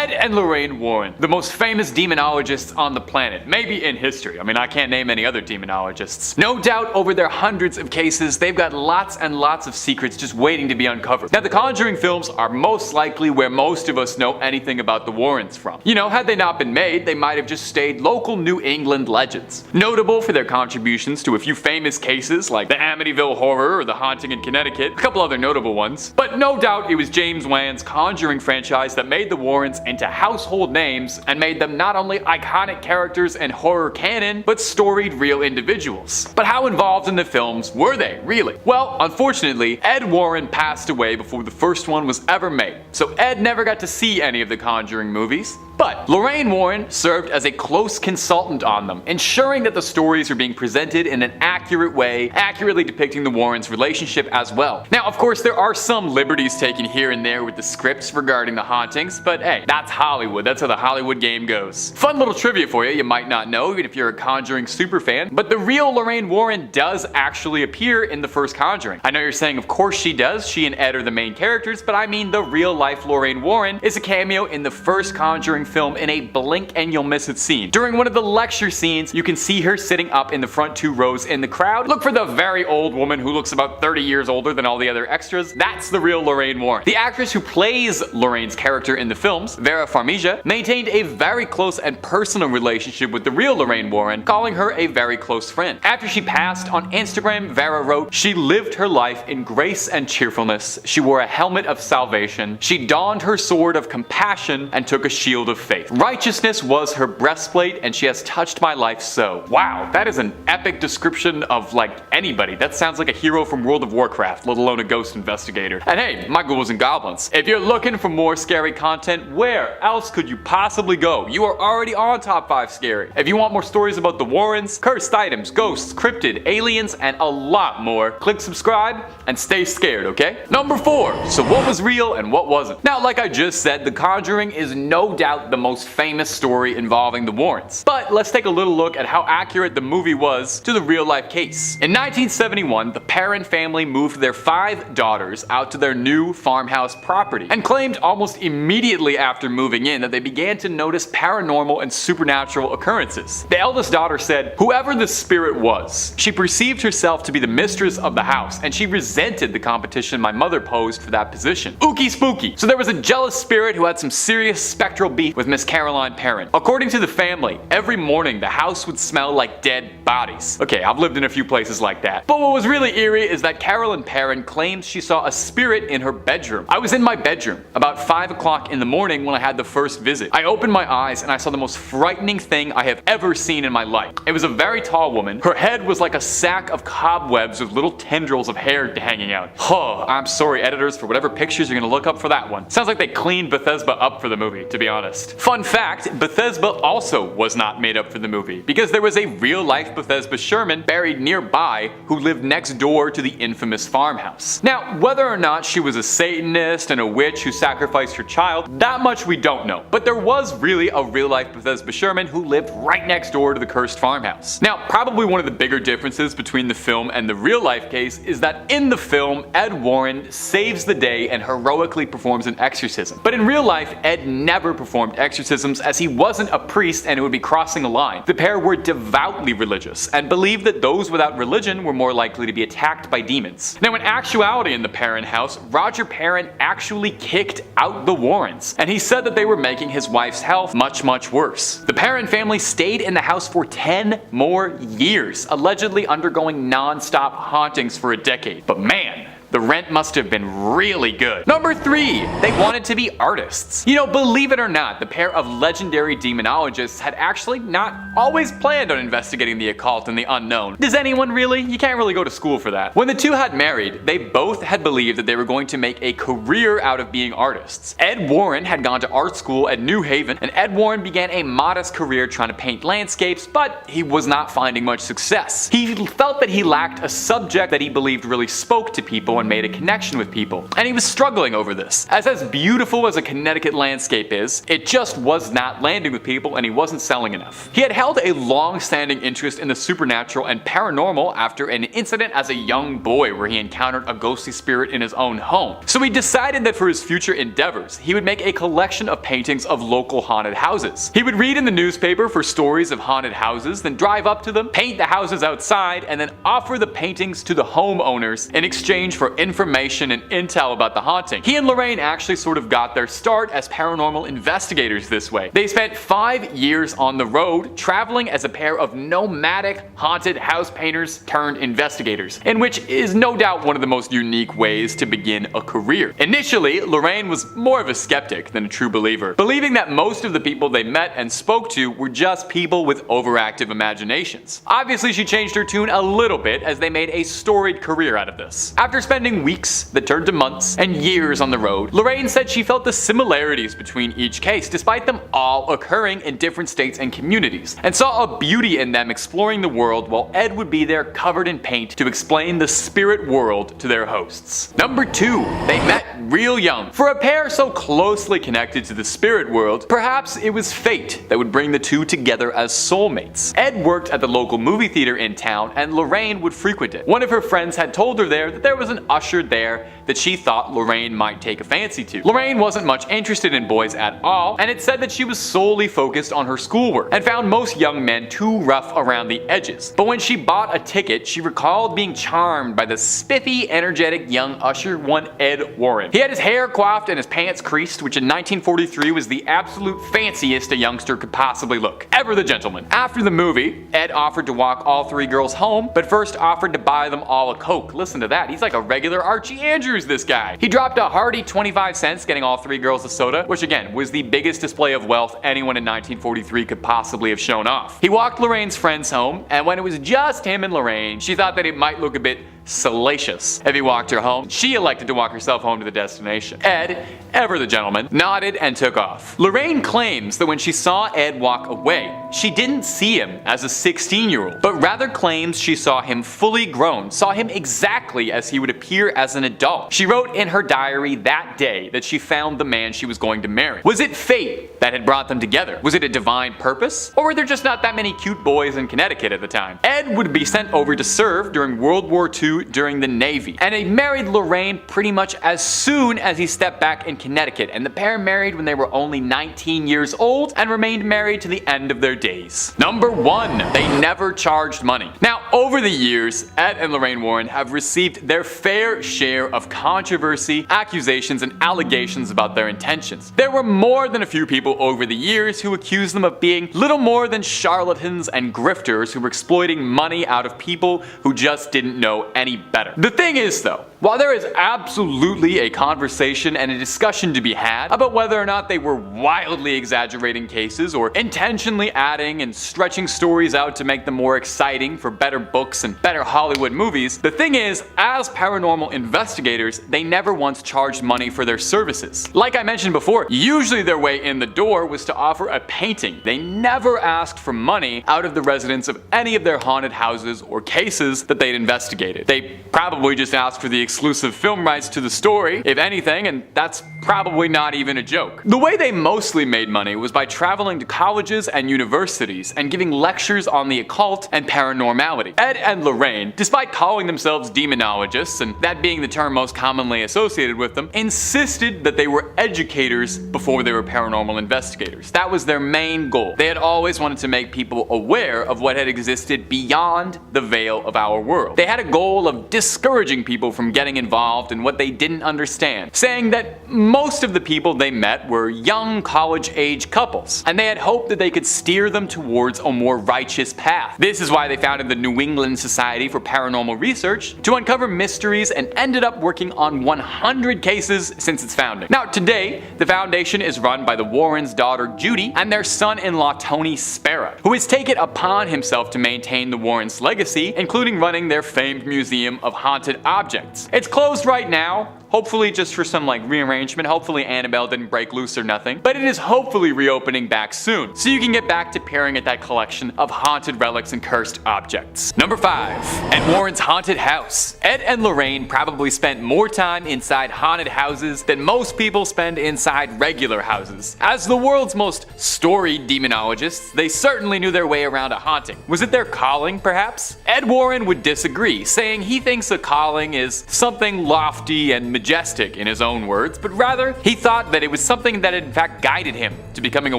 Ed and Lorraine Warren, the most famous demonologists on the planet, maybe in history. I mean, I can't name any other demonologists. No doubt over their hundreds of cases, they've got lots and lots of secrets just waiting to be uncovered. Now, the Conjuring films are most likely where most of us know anything about the Warrens from. You know, had they not been made, they might have just stayed local New England legends. Notable for their contributions to a few famous cases like the Amityville Horror or the Haunting in Connecticut, a couple other notable ones. But no doubt it was James Wan's Conjuring franchise that made the Warrens into household names and made them not only iconic characters in horror canon, but storied real individuals. But how involved in the films were they, really? Well, unfortunately, Ed Warren passed away before the first one was ever made, so Ed never got to see any of the Conjuring movies. But Lorraine Warren served as a close consultant on them, ensuring that the stories are being presented in an accurate way, accurately depicting the Warrens' relationship as well. Now, of course, there are some liberties taken here and there with the scripts regarding the hauntings, but hey, that's Hollywood. That's how the Hollywood game goes. Fun little trivia for you might not know, even if you're a Conjuring superfan, but the real Lorraine Warren does actually appear in the first Conjuring. I know you're saying, of course she does. She and Ed are the main characters, but I mean the real-life Lorraine Warren is a cameo in the first Conjuring film in a blink and you'll miss it scene. During one of the lecture scenes, you can see her sitting up in the front 2 rows in the crowd. Look for the very old woman who looks about 30 years older than all the other extras. That's the real Lorraine Warren. The actress who plays Lorraine's character in the films, Vera Farmiga, maintained a very close and personal relationship with the real Lorraine Warren, calling her a very close friend. After she passed, on Instagram, Vera wrote, "She lived her life in grace and cheerfulness. She wore a helmet of salvation. She donned her sword of compassion and took a shield of faith. Righteousness was her breastplate, and she has touched my life so." Wow, that is an epic description of like anybody. That sounds like a hero from World of Warcraft, let alone a ghost investigator. And hey, my ghouls and goblins. If you're looking for more scary content, where else could you possibly go? You are already on Top 5 Scary. If you want more stories about the Warrens, cursed items, ghosts, cryptid, aliens, and a lot more, click subscribe and stay scared, okay? Number 4. So what was real and what wasn't? Now, like I just said, The Conjuring is no doubt the most famous story involving the Warrens. But let's take a little look at how accurate the movie was to the real-life case. In 1971, the Perron family moved their 5 daughters out to their new farmhouse property and claimed almost immediately after moving in that they began to notice paranormal and supernatural occurrences. The eldest daughter said, "Whoever the spirit was, she perceived herself to be the mistress of the house, and she resented the competition my mother posed for that position. Ookie spooky." So there was a jealous spirit who had some serious spectral beef with Miss Caroline Perron. According to the family, every morning the house would smell like dead bodies. Okay, I've lived in a few places like that. But what was really eerie is that Caroline Perron claims she saw a spirit in her bedroom. "I was in my bedroom about 5 o'clock in the morning when I had the first visit. I opened my eyes and I saw the most frightening thing I have ever seen in my life. It was a very tall woman. Her head was like a sack of cobwebs with little tendrils of hair hanging out." Oh, I'm sorry, editors, for whatever pictures you're gonna look up for that one. Sounds like they cleaned Bethesda up for the movie, to be honest. Fun fact, Bethesda also was not made up for the movie, because there was a real-life Bethesda Sherman buried nearby who lived next door to the infamous farmhouse. Now, whether or not she was a Satanist and a witch who sacrificed her child, that much we don't know. But there was really a real-life Bethesda Sherman who lived right next door to the cursed farmhouse. Now, probably one of the bigger differences between the film and the real-life case is that in the film, Ed Warren saves the day and heroically performs an exorcism. But in real life, Ed never performed exorcisms as he wasn't a priest and it would be crossing a line. The pair were devoutly religious and believed that those without religion were more likely to be attacked by demons. Now, in actuality in the Perron house, Roger Perron actually kicked out the Warrens, and he said that they were making his wife's health much, much worse. The Perron family stayed in the house for 10 more years, allegedly undergoing non-stop hauntings for a decade. But man, the rent must have been really good. Number 3, they wanted to be artists. You know, believe it or not, the pair of legendary demonologists had actually not always planned on investigating the occult and the unknown. Does anyone really? You can't really go to school for that. When the two had married, they both had believed that they were going to make a career out of being artists. Ed Warren had gone to art school at New Haven, and Ed Warren began a modest career trying to paint landscapes, but he was not finding much success. He felt that he lacked a subject that he believed really spoke to people one made a connection with people, and he was struggling over this. As beautiful as a Connecticut landscape is, it just was not landing with people and he wasn't selling enough. He had held a long-standing interest in the supernatural and paranormal after an incident as a young boy where he encountered a ghostly spirit in his own home. So he decided that for his future endeavors, he would make a collection of paintings of local haunted houses. He would read in the newspaper for stories of haunted houses, then drive up to them, paint the houses outside, and then offer the paintings to the homeowners in exchange for information and intel about the haunting. He and Lorraine actually sort of got their start as paranormal investigators this way. They spent 5 years on the road, traveling as a pair of nomadic haunted house painters turned investigators, in which is no doubt one of the most unique ways to begin a career. Initially, Lorraine was more of a skeptic than a true believer, believing that most of the people they met and spoke to were just people with overactive imaginations. Obviously, she changed her tune a little bit as they made a storied career out of this. After spending weeks that turned to months and years on the road, Lorraine said she felt the similarities between each case despite them all occurring in different states and communities, and saw a beauty in them exploring the world while Ed would be there covered in paint to explain the spirit world to their hosts. Number 2. They met real young. For a pair so closely connected to the spirit world, perhaps it was fate that would bring the two together as soulmates. Ed worked at the local movie theater in town and Lorraine would frequent it. One of her friends had told her there that there was an usher there that she thought Lorraine might take a fancy to. Lorraine wasn't much interested in boys at all, and it said that she was solely focused on her schoolwork and found most young men too rough around the edges. But when she bought a ticket, she recalled being charmed by the spiffy, energetic young usher, one Ed Warren. He had his hair coiffed and his pants creased, which in 1943 was the absolute fanciest a youngster could possibly look. Ever the gentleman. After the movie, Ed offered to walk all 3 girls home, but first offered to buy them all a Coke. Listen to that, he's like a regular Archie Andrews, this guy. He dropped a hearty 25 cents getting all 3 girls a soda, which again was the biggest display of wealth anyone in 1943 could possibly have shown off. He walked Lorraine's friends home, and when it was just him and Lorraine, she thought that it might look a bit salacious if he walked her home. She elected to walk herself home to the destination. Ed, ever the gentleman, nodded and took off. Lorraine claims that when she saw Ed walk away, she didn't see him as a 16-year-old, but rather claims she saw him fully grown, saw him exactly as he would appear as an adult. She wrote in her diary that day that she found the man she was going to marry. Was it fate that had brought them together? Was it a divine purpose? Or were there just not that many cute boys in Connecticut at the time? Ed would be sent over to serve during World War II during the Navy, and he married Lorraine pretty much as soon as he stepped back in Connecticut, and the pair married when they were only 19 years old and remained married to the end of their days. Number 1. They never charged money. Now, over the years, Ed and Lorraine Warren have received their fair share of controversy, accusations, and allegations about their intentions. There were more than a few people over the years who accused them of being little more than charlatans and grifters who were exploiting money out of people who just didn't know any better. The thing is though, while there is absolutely a conversation and a discussion to be had about whether or not they were wildly exaggerating cases or intentionally adding and stretching stories out to make them more exciting for better books and better Hollywood movies, the thing is, as paranormal investigators, they never once charged money for their services. Like I mentioned before, usually their way in the door was to offer a painting. They never asked for money out of the residents of any of their haunted houses or cases that they'd investigated. They probably just asked for the exclusive film rights to the story, if anything, and that's probably not even a joke. The way they mostly made money was by traveling to colleges and universities and giving lectures on the occult and paranormality. Ed and Lorraine, despite calling themselves demonologists, and that being the term most commonly associated with them, insisted that they were educators before they were paranormal investigators. That was their main goal. They had always wanted to make people aware of what had existed beyond the veil of our world. They had a goal of discouraging people from getting involved in what they didn't understand, saying that most of the people they met were young college-age couples, and they had hoped that they could steer them towards a more righteous path. This is why they founded the New England Society for Paranormal Research to uncover mysteries and ended up working on 100 cases since its founding. Now today, the foundation is run by the Warrens' daughter Judy and their son-in-law Tony Spera, who has taken upon himself to maintain the Warrens' legacy, including running their famed museum of haunted objects. It's closed right now, hopefully just for some like rearrangement. Hopefully Annabelle didn't break loose or nothing, but it is hopefully reopening back soon, so you can get back to peering at that collection of haunted relics and cursed objects. Number 5. Ed Warren's haunted house. Ed and Lorraine probably spent more time inside haunted houses than most people spend inside regular houses. As the world's most storied demonologists, they certainly knew their way around a haunting. Was it their calling, perhaps? Ed Warren would disagree, saying he thinks a calling is something lofty and majestic in his own words, but rather he thought that it was something that had in fact guided him to becoming a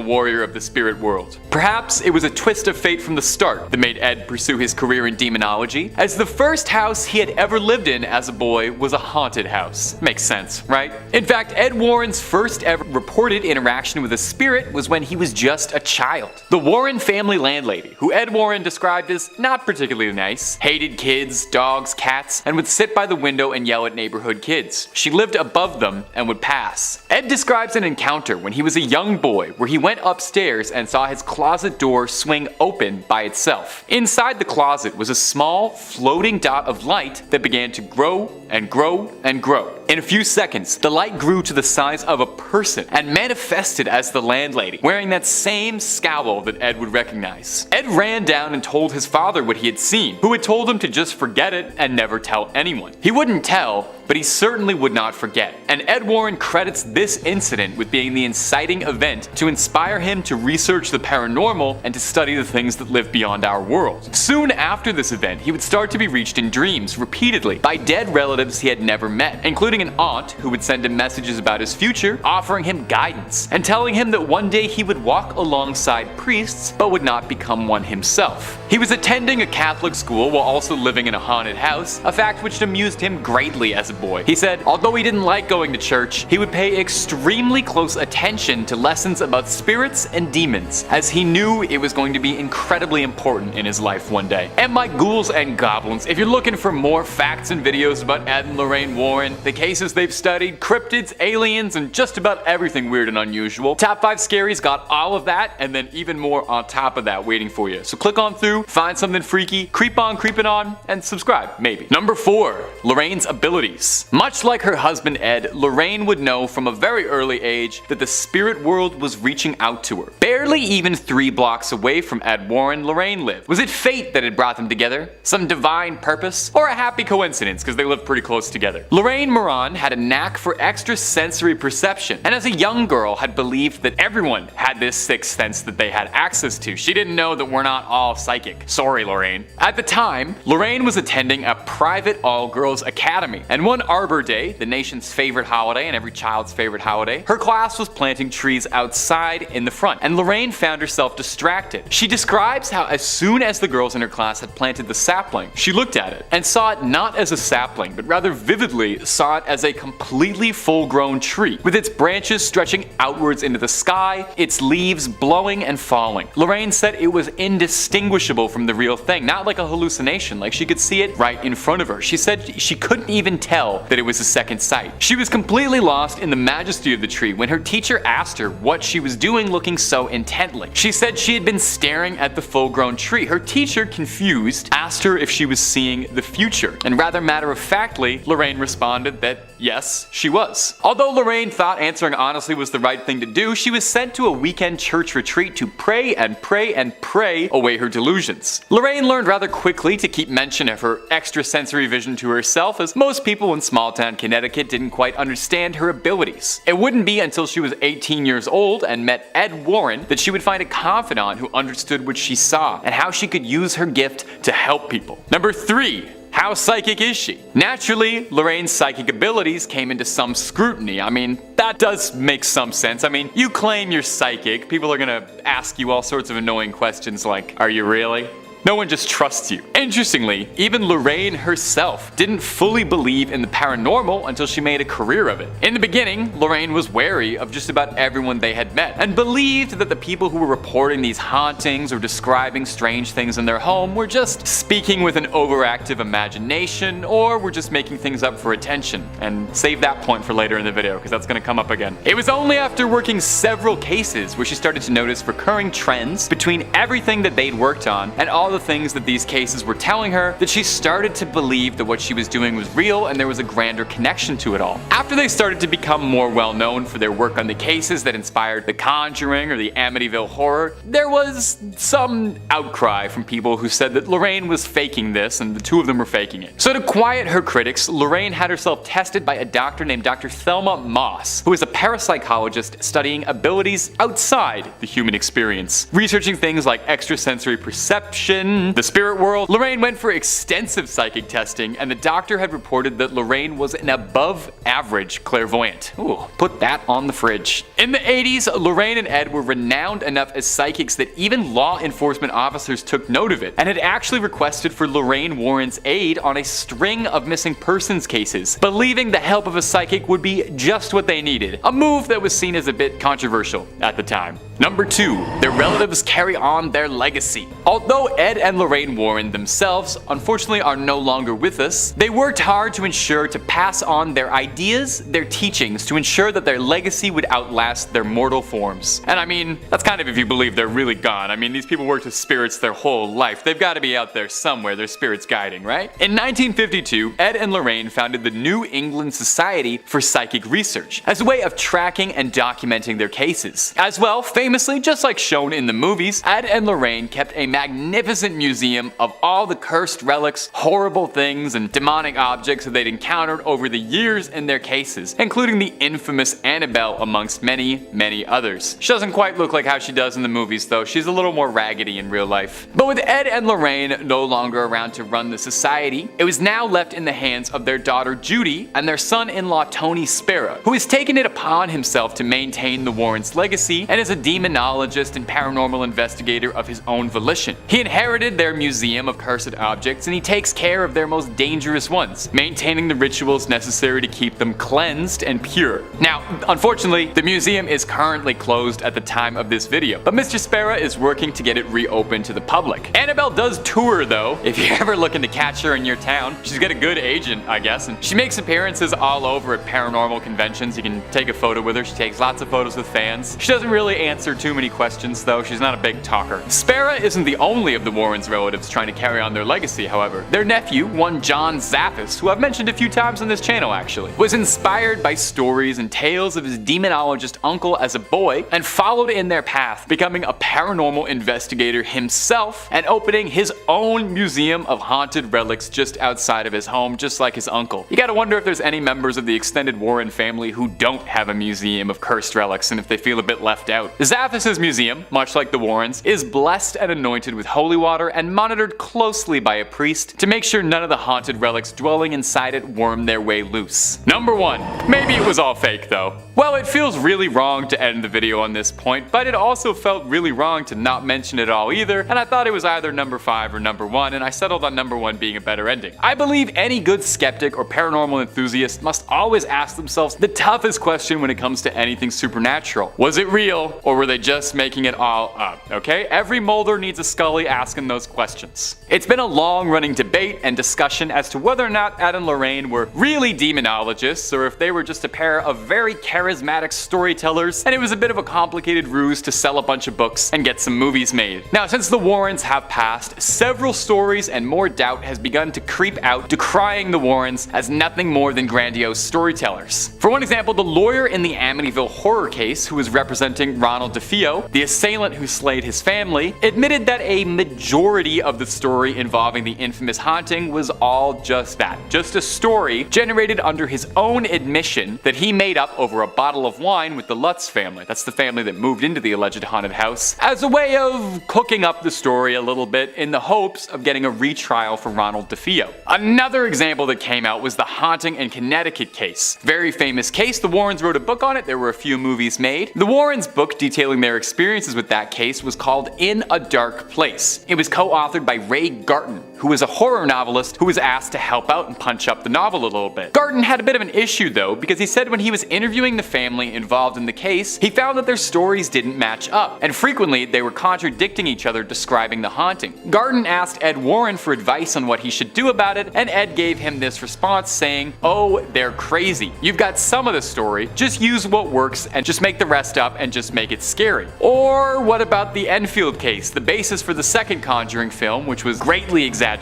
warrior of the spirit world. Perhaps it was a twist of fate from the start that made Ed pursue his career in demonology, as the first house he had ever lived in as a boy was a haunted house. Makes sense, right? In fact, Ed Warren's first ever reported interaction with a spirit was when he was just a child. The Warren family landlady, who Ed Warren described as not particularly nice, hated kids, dogs, cats, and would sit by the window and yell at neighborhood kids. She lived above them and would pass. Ed describes an encounter when he was a young boy where he went upstairs and saw his closet door swing open by itself. Inside the closet was a small, floating dot of light that began to grow and grow and grow. In a few seconds, the light grew to the size of a person and manifested as the landlady, wearing that same scowl that Ed would recognize. Ed ran down and told his father what he had seen, who had told him to just forget it and never tell anyone. He wouldn't tell, but he certainly would not forget. And Ed Warren credits this incident with being the inciting event to inspire him to research the paranormal and to study the things that live beyond our world. Soon after this event, he would start to be reached in dreams repeatedly by dead relatives he had never met, including an aunt who would send him messages about his future, offering him guidance, and telling him that one day he would walk alongside priests but would not become one himself. He was attending a Catholic school while also living in a haunted house, a fact which amused him greatly as a boy. He said, although he didn't like going to church, he would pay extremely close attention to lessons about spirits and demons, as he knew it was going to be incredibly important in his life one day. And my ghouls and goblins, if you're looking for more facts and videos about Ed and Lorraine Warren, the cases they've studied, cryptids, aliens, and just about everything weird and unusual, Top 5 Scaries got all of that and then even more on top of that waiting for you. So click on through, find something freaky, creep on creeping on, and subscribe, maybe. Number 4. Lorraine's abilities. Much like her husband Ed, Lorraine would know from a very early age that the spirit world was reaching out to her. Barely even 3 blocks away from Ed Warren, Lorraine lived. Was it fate that had brought them together? Some divine purpose? Or a happy coincidence because they lived pretty close together? Lorraine Moran had a knack for extrasensory perception, and as a young girl had believed that everyone had this sixth sense that they had access to. She didn't know that we're not all psychic. Sorry, Lorraine. At the time, Lorraine was attending a private all-girls academy, and one Arbor Day, the nation's favorite holiday and every child's favorite holiday, her class was planting trees outside in the front, and Lorraine found herself distracted. She describes how as soon as the girls in her class had planted the sapling, she looked at it and saw it not as a sapling, but rather vividly saw it as a completely full-grown tree, with its branches stretching outwards into the sky, its leaves blowing and falling. Lorraine said it was indistinguishable from the real thing, not like a hallucination, like she could see it right in front of her. She said she couldn't even tell that it was a second sight. She was completely lost in the majesty of the tree when her teacher asked her what she was doing looking so intently. She said she had been staring at the full-grown tree. Her teacher, confused, asked her if she was seeing the future, and rather matter-of-factly, Lorraine responded that yes, she was. Although Lorraine thought answering honestly was the right thing to do, she was sent to a weekend church retreat to pray and pray and pray away her delusions. Lorraine learned rather quickly to keep mention of her extrasensory vision to herself, as most people in small-town Connecticut didn't quite understand her abilities. It wouldn't be until she was 18 years old and met Ed Warren that she would find a confidant who understood what she saw and how she could use her gift to help people. Number 3. How psychic is she? Naturally, Lorraine's psychic abilities came into some scrutiny. I mean, that does make some sense. I mean, you claim you're psychic, people are gonna ask you all sorts of annoying questions like, are you really? No one just trusts you. Interestingly, even Lorraine herself didn't fully believe in the paranormal until she made a career of it. In the beginning, Lorraine was wary of just about everyone they had met, and believed that the people who were reporting these hauntings or describing strange things in their home were just speaking with an overactive imagination, or were just making things up for attention. And save that point for later in the video, because that's gonna come up again. It was only after working several cases where she started to notice recurring trends between everything that they'd worked on and all the things that these cases were telling her that she started to believe that what she was doing was real and there was a grander connection to it all. After they started to become more well known for their work on the cases that inspired The Conjuring or the Amityville Horror, there was some outcry from people who said that Lorraine was faking this and the two of them were faking it. So to quiet her critics, Lorraine had herself tested by a doctor named Dr. Thelma Moss, who is a parapsychologist studying abilities outside the human experience. Researching things like extrasensory perception, the spirit world, Lorraine went for extensive psychic testing, and the doctor had reported that Lorraine was an above average clairvoyant. Ooh, put that on the fridge. In the 80s, Lorraine and Ed were renowned enough as psychics that even law enforcement officers took note of it, and had actually requested for Lorraine Warren's aid on a string of missing persons cases, believing the help of a psychic would be just what they needed, a move that was seen as a bit controversial at the time. Number 2. Their relatives carry on their legacy. Although Ed and Lorraine Warren themselves unfortunately are no longer with us, they worked hard to ensure to pass on their ideas, their teachings, to ensure that their legacy would outlast their mortal forms. And I mean, that's kind of if you believe they're really gone. I mean, these people worked with spirits their whole life. They've got to be out there somewhere, their spirits guiding, right? In 1952, Ed and Lorraine founded the New England Society for Psychic Research as a way of tracking and documenting their cases. As well, famously, just like shown in the movies, Ed and Lorraine kept a magnificent museum of all the cursed relics, horrible things, and demonic objects that they'd encountered over the years in their cases, including the infamous Annabelle amongst many, many others. She doesn't quite look like how she does in the movies though, she's a little more raggedy in real life. But with Ed and Lorraine no longer around to run the society, it was now left in the hands of their daughter Judy and their son-in-law Tony Spera, who has taken it upon himself to maintain the Warrens' legacy and is a demonologist and paranormal investigator of his own volition. He inherited their museum of cursed objects and he takes care of their most dangerous ones, maintaining the rituals necessary to keep them cleansed and pure. Now, unfortunately, the museum is currently closed at the time of this video, but Mr. Spera is working to get it reopened to the public. Annabelle does tour though, if you're ever looking to catch her in your town. She's got a good agent, I guess, and she makes appearances all over at paranormal conventions. You can take a photo with her. She takes lots of photos with fans. She doesn't really answer too many questions though. She's not a big talker. Spera isn't the only of the Warrens' relatives trying to carry on their legacy, however. Their nephew, one John Zappis, who I've mentioned a few times on this channel actually, was inspired by stories and tales of his demonologist uncle as a boy and followed in their path, becoming a paranormal investigator himself and opening his own museum of haunted relics just outside of his home, just like his uncle. You gotta wonder if there's any members of the extended Warren family who don't have a museum of cursed relics and if they feel a bit left out. Zappis' museum, much like the Warrens, is blessed and anointed with holy water and monitored closely by a priest to make sure none of the haunted relics dwelling inside it worm their way loose. Number 1. Maybe it was all fake though. Well, it feels really wrong to end the video on this point, but it also felt really wrong to not mention it all either, and I thought it was either number 5 or number 1, and I settled on number 1 being a better ending. I believe any good skeptic or paranormal enthusiast must always ask themselves the toughest question when it comes to anything supernatural. Was it real, or were they just making it all up, okay? Every Mulder needs a Scully asking those questions. It's been a long-running debate and discussion as to whether or not Ed and Lorraine were really demonologists, or if they were just a pair of very charismatic storytellers, and it was a bit of a complicated ruse to sell a bunch of books and get some movies made. Now, since the Warrens have passed, several stories and more doubt has begun to creep out, decrying the Warrens as nothing more than grandiose storytellers. For one example, the lawyer in the Amityville Horror case, who was representing Ronald DeFeo, the assailant who slayed his family, admitted that a majority of the story involving the infamous haunting was all just that, just a story generated under his own admission that he made up over a bottle of wine with the Lutz family. That's the family that moved into the alleged haunted house, as a way of cooking up the story a little bit in the hopes of getting a retrial for Ronald DeFeo. Another example that came out was the haunting in Connecticut case. Very famous case. The Warrens wrote a book on it. There were a few movies made. The Warrens' book detailing their experiences with that case was called In a Dark Place. It was co-authored by Ray Garton, who who was a horror novelist who was asked to help out and punch up the novel a little bit. Garton had a bit of an issue though, because he said when he was interviewing the family involved in the case, he found that their stories didn't match up, and frequently they were contradicting each other describing the haunting. Garton asked Ed Warren for advice on what he should do about it, and Ed gave him this response saying, "Oh, they're crazy. You've got some of the story, just use what works and just make the rest up and just make it scary." Or what about the Enfield case, the basis for the second Conjuring film, which was greatly exaggerated,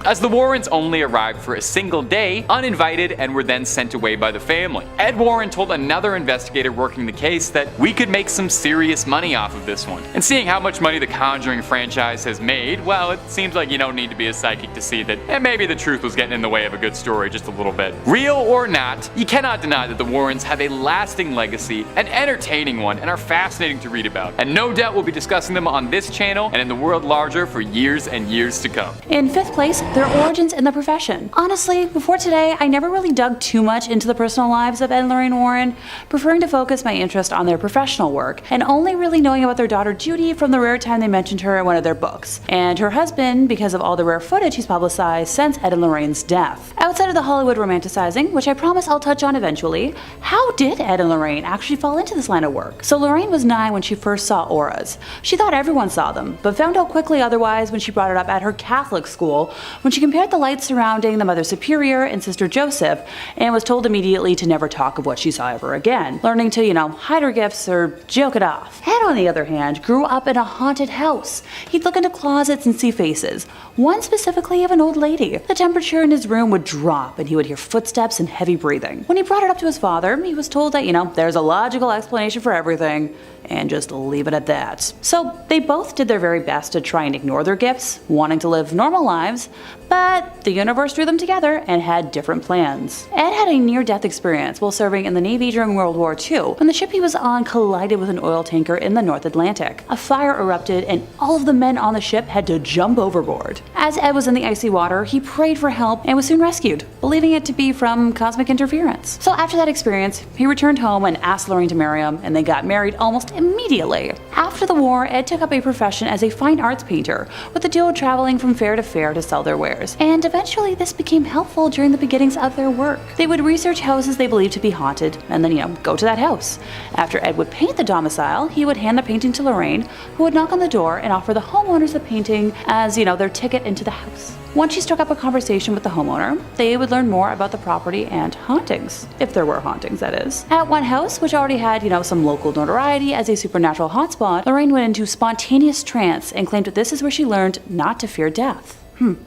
as the Warrens only arrived for a single day, uninvited, and were then sent away by the family. Ed Warren told another investigator working the case that we could make some serious money off of this one. And seeing how much money the Conjuring franchise has made, well, it seems like you don't need to be a psychic to see that maybe the truth was getting in the way of a good story just a little bit. Real or not, you cannot deny that the Warrens have a lasting legacy, an entertaining one, and are fascinating to read about. And no doubt we'll be discussing them on this channel and in the world larger for years and years to come. In 5th place, their origins in the profession. Honestly, before today, I never really dug too much into the personal lives of Ed and Lorraine Warren, preferring to focus my interest on their professional work, and only really knowing about their daughter Judy from the rare time they mentioned her in one of their books, and her husband because of all the rare footage he's publicized since Ed and Lorraine's death. Outside of the Hollywood romanticizing, which I promise I'll touch on eventually, how did Ed and Lorraine actually fall into this line of work? So Lorraine was 9 when she first saw auras. She thought everyone saw them, but found out quickly otherwise when she brought it up at her Catholic school, when she compared the lights surrounding the Mother Superior and Sister Joseph, and was told immediately to never talk of what she saw ever again, learning to, hide her gifts or joke it off. Ed, on the other hand, grew up in a haunted house. He'd look into closets and see faces, one specifically of an old lady. The temperature in his room would drop and he would hear footsteps and heavy breathing. When he brought it up to his father, he was told that, there's a logical explanation for everything, and just leave it at that. So they both did their very best to try and ignore their gifts, wanting to live normal lives, but the universe threw them together and had different plans. Ed had a near-death experience while serving in the Navy during World War II, when the ship he was on collided with an oil tanker in the North Atlantic. A fire erupted and all of the men on the ship had to jump overboard. As Ed was in the icy water, he prayed for help and was soon rescued, believing it to be from cosmic interference. So after that experience, he returned home and asked Lorraine to marry him, and they got married almost immediately. After the war, Ed took up a profession as a fine arts painter, with the duo traveling from fair to fair to sell their wares, and eventually this became helpful during the beginnings of their work. They would research houses they believed to be haunted, and then, go to that house. After Ed would paint the domicile, he would hand the painting to Lorraine, who would knock on the door and offer the homeowners the painting as, their ticket into the house. Once she struck up a conversation with the homeowner, they would learn more about the property and hauntings, if there were hauntings, that is. At one house, which already had, some local notoriety as a supernatural hotspot, Lorraine went into spontaneous trance and claimed that this is where she learned not to fear death.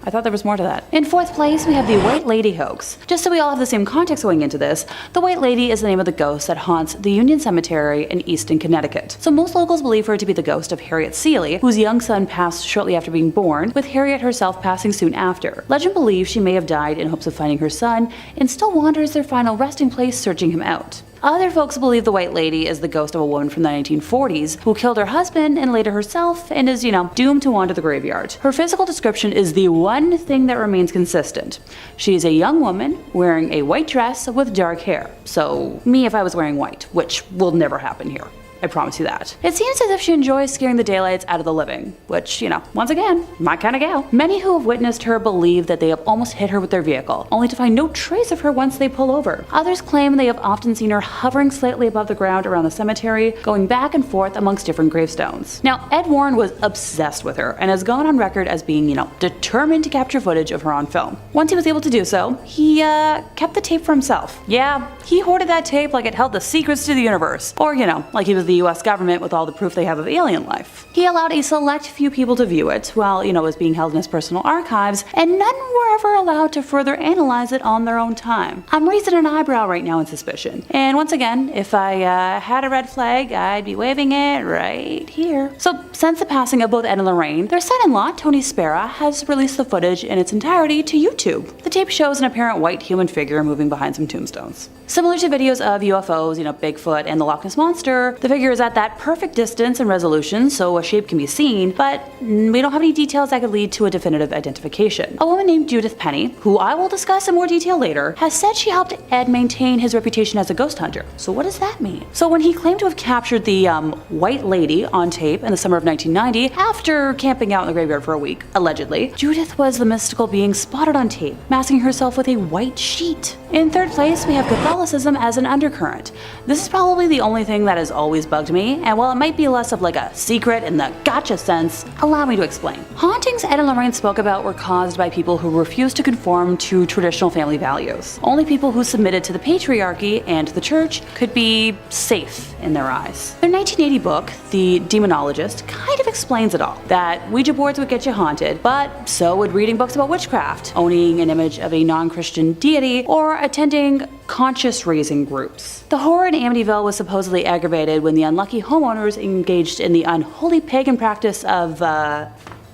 I thought there was more to that. In 4th place, we have the White Lady hoax. Just so we all have the same context going into this, the White Lady is the name of the ghost that haunts the Union Cemetery in Easton, Connecticut. So most locals believe her to be the ghost of Harriet Seeley, whose young son passed shortly after being born, with Harriet herself passing soon after. Legend believes she may have died in hopes of finding her son, and still wanders their final resting place searching him out. Other folks believe the White Lady is the ghost of a woman from the 1940s who killed her husband and later herself and is, doomed to wander the graveyard. Her physical description is the one thing that remains consistent. She is a young woman wearing a white dress with dark hair. So me if I was wearing white, which will never happen here. I promise you that. It seems as if she enjoys scaring the daylights out of the living, which, once again, my kind of gal. Many who have witnessed her believe that they have almost hit her with their vehicle, only to find no trace of her once they pull over. Others claim they have often seen her hovering slightly above the ground around the cemetery, going back and forth amongst different gravestones. Now, Ed Warren was obsessed with her and has gone on record as being, determined to capture footage of her on film. Once he was able to do so, he kept the tape for himself. Yeah, he hoarded that tape like it held the secrets to the universe, or, like he was the US government with all the proof they have of alien life. He allowed a select few people to view it while, it was being held in his personal archives, and none were ever allowed to further analyze it on their own time. I'm raising an eyebrow right now in suspicion. And once again, if I had a red flag, I'd be waving it right here. So since the passing of both Ed and Lorraine, their son-in-law, Tony Spera, has released the footage in its entirety to YouTube. The tape shows an apparent white human figure moving behind some tombstones. Similar to videos of UFOs, Bigfoot and the Loch Ness Monster, the figure figure is at that perfect distance and resolution so a shape can be seen, but we don't have any details that could lead to a definitive identification. A woman named Judith Penny, who I will discuss in more detail later, has said she helped Ed maintain his reputation as a ghost hunter. So what does that mean? So when he claimed to have captured the white lady on tape in the summer of 1990 after camping out in the graveyard for a week, allegedly, Judith was the mystical being spotted on tape, masking herself with a white sheet. In third place, we have Catholicism as an undercurrent. This is probably the only thing that has always bugged me, and while it might be less of like a secret in the gotcha sense, allow me to explain. Hauntings Ed and Lorraine spoke about were caused by people who refused to conform to traditional family values. Only people who submitted to the patriarchy and the church could be safe in their eyes. Their 1980 book, The Demonologist, kind of explains it all. That Ouija boards would get you haunted, but so would reading books about witchcraft, owning an image of a non-Christian deity, or attending conscious-raising groups. The horror in Amityville was supposedly aggravated when the unlucky homeowners engaged in the unholy pagan practice of,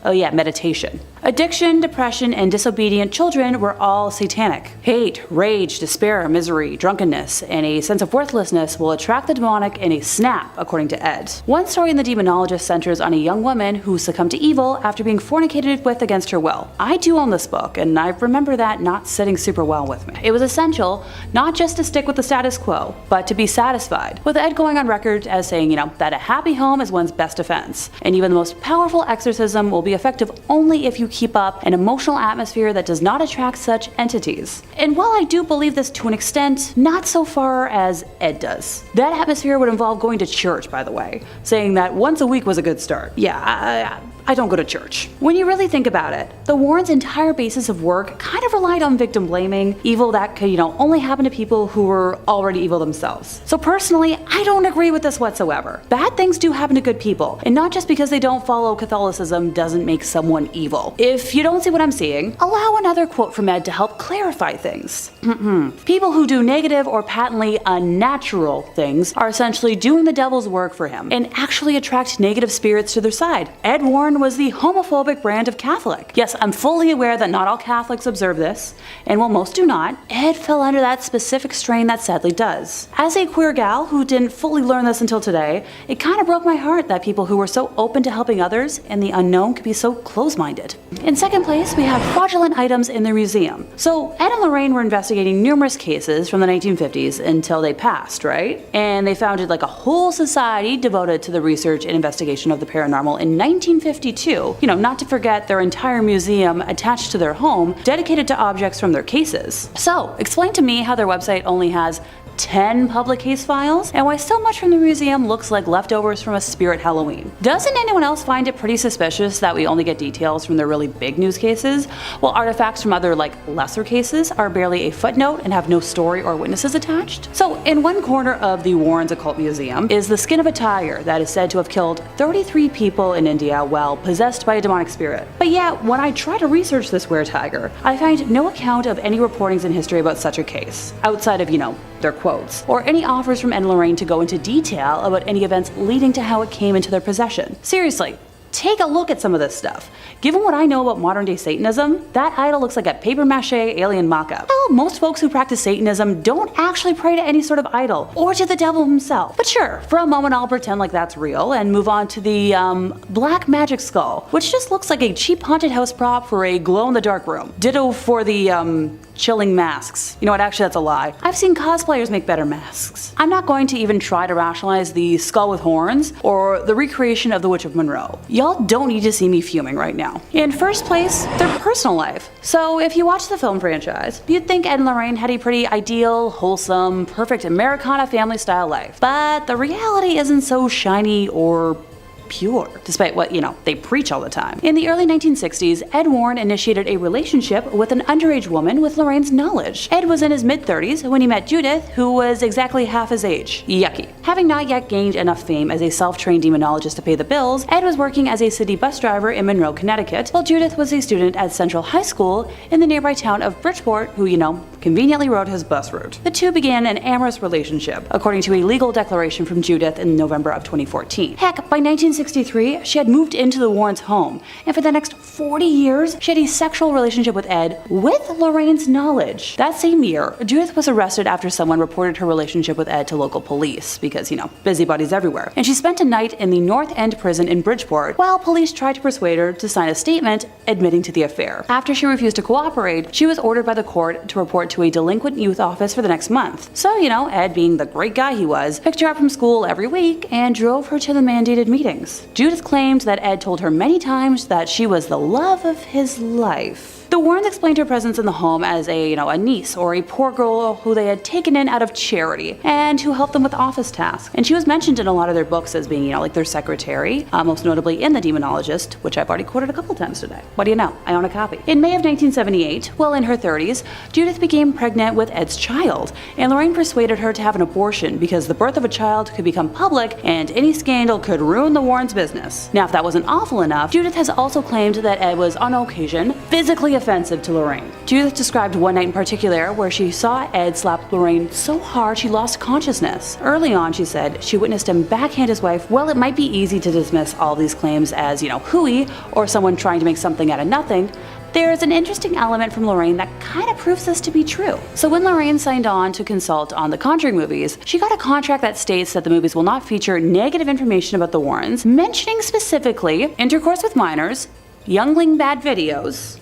meditation. Addiction, depression, and disobedient children were all satanic. Hate, rage, despair, misery, drunkenness, and a sense of worthlessness will attract the demonic in a snap, according to Ed. One story in The Demonologist centers on a young woman who succumbed to evil after being fornicated with against her will. I do own this book, and I remember that not sitting super well with me. It was essential not just to stick with the status quo, but to be satisfied, with Ed going on record as saying, that a happy home is one's best defense, and even the most powerful exorcism will be effective only if you keep up an emotional atmosphere that does not attract such entities. And while I do believe this to an extent, not so far as Ed does. That atmosphere would involve going to church, by the way, saying that once a week was a good start. Yeah, I don't go to church. When you really think about it, the Warrens' entire basis of work kind of relied on victim blaming, evil that could, only happen to people who were already evil themselves. So personally, I don't agree with this whatsoever. Bad things do happen to good people, and not just because they don't follow Catholicism doesn't make someone evil. If you don't see what I'm seeing, allow another quote from Ed to help clarify things. People who do negative or patently unnatural things are essentially doing the devil's work for him and actually attract negative spirits to their side. Ed Warren was the homophobic brand of Catholic. Yes, I'm fully aware that not all Catholics observe this, and while most do not, Ed fell under that specific strain that sadly does. As a queer gal who didn't fully learn this until today, it kind of broke my heart that people who were so open to helping others in the unknown could be so close-minded. In second place, we have fraudulent items in the museum. So Ed and Lorraine were investigating numerous cases from the 1950s until they passed, right? And they founded like a whole society devoted to the research and investigation of the paranormal in 1952. Not to forget their entire museum attached to their home dedicated to objects from their cases. So, explain to me how their website only has 10 public case files, and why so much from the museum looks like leftovers from a spirit Halloween. Doesn't anyone else find it pretty suspicious that we only get details from their really big news cases, while artifacts from other lesser cases are barely a footnote and have no story or witnesses attached? So in one corner of the Warrens Occult Museum is the skin of a tiger that is said to have killed 33 people in India while possessed by a demonic spirit. But yet, when I try to research this were-tiger, I find no account of any reportings in history about such a case, outside of, their quotes, or any offers from Ed and Lorraine to go into detail about any events leading to how it came into their possession. Seriously, take a look at some of this stuff. Given what I know about modern day Satanism, that idol looks like a papier-mâché alien mock-up. Hell, most folks who practice Satanism don't actually pray to any sort of idol, or to the devil himself. But sure, for a moment I'll pretend like that's real and move on to the, black magic skull, which just looks like a cheap haunted house prop for a glow-in-the-dark room. Ditto for the, chilling masks. You know what, actually that's a lie. I've seen cosplayers make better masks. I'm not going to even try to rationalize the skull with horns or the recreation of the Witch of Monroe. Y'all don't need to see me fuming right now. In first place, their personal life. So if you watch the film franchise, you'd think Ed and Lorraine had a pretty ideal, wholesome, perfect Americana family style life. But the reality isn't so shiny or pure, despite what, they preach all the time. In the early 1960s, Ed Warren initiated a relationship with an underage woman with Lorraine's knowledge. Ed was in his mid-30s when he met Judith, who was exactly half his age. Yucky. Having not yet gained enough fame as a self-trained demonologist to pay the bills, Ed was working as a city bus driver in Monroe, Connecticut, while Judith was a student at Central High School in the nearby town of Bridgeport, who, conveniently rode his bus route. The two began an amorous relationship, according to a legal declaration from Judith in November of 2014. Heck, by 1960, 1963, she had moved into the Warrens' home, and for the next 40 years, she had a sexual relationship with Ed with Lorraine's knowledge. That same year, Judith was arrested after someone reported her relationship with Ed to local police because, busybodies everywhere. And she spent a night in the North End prison in Bridgeport while police tried to persuade her to sign a statement admitting to the affair. After she refused to cooperate, she was ordered by the court to report to a delinquent youth office for the next month. So, Ed, being the great guy he was, picked her up from school every week and drove her to the mandated meetings. Judith claimed that Ed told her many times that she was the love of his life. The Warrens explained her presence in the home as a niece or a poor girl who they had taken in out of charity and who helped them with office tasks. And she was mentioned in a lot of their books as being, like their secretary, most notably in The Demonologist, which I've already quoted a couple times today. What do you know? I own a copy. In May of 1978, while in her 30s, Judith became pregnant with Ed's child, and Lorraine persuaded her to have an abortion because the birth of a child could become public and any scandal could ruin the Warrens' business. Now, if that wasn't awful enough, Judith has also claimed that Ed was, on occasion, physically offensive to Lorraine. Judith described one night in particular where she saw Ed slap Lorraine so hard she lost consciousness. Early on, she said, she witnessed him backhand his wife. While it might be easy to dismiss all these claims as, hooey or someone trying to make something out of nothing, there's an interesting element from Lorraine that kind of proves this to be true. So when Lorraine signed on to consult on the Conjuring movies, she got a contract that states that the movies will not feature negative information about the Warrens, mentioning specifically intercourse with minors, youngling bad videos,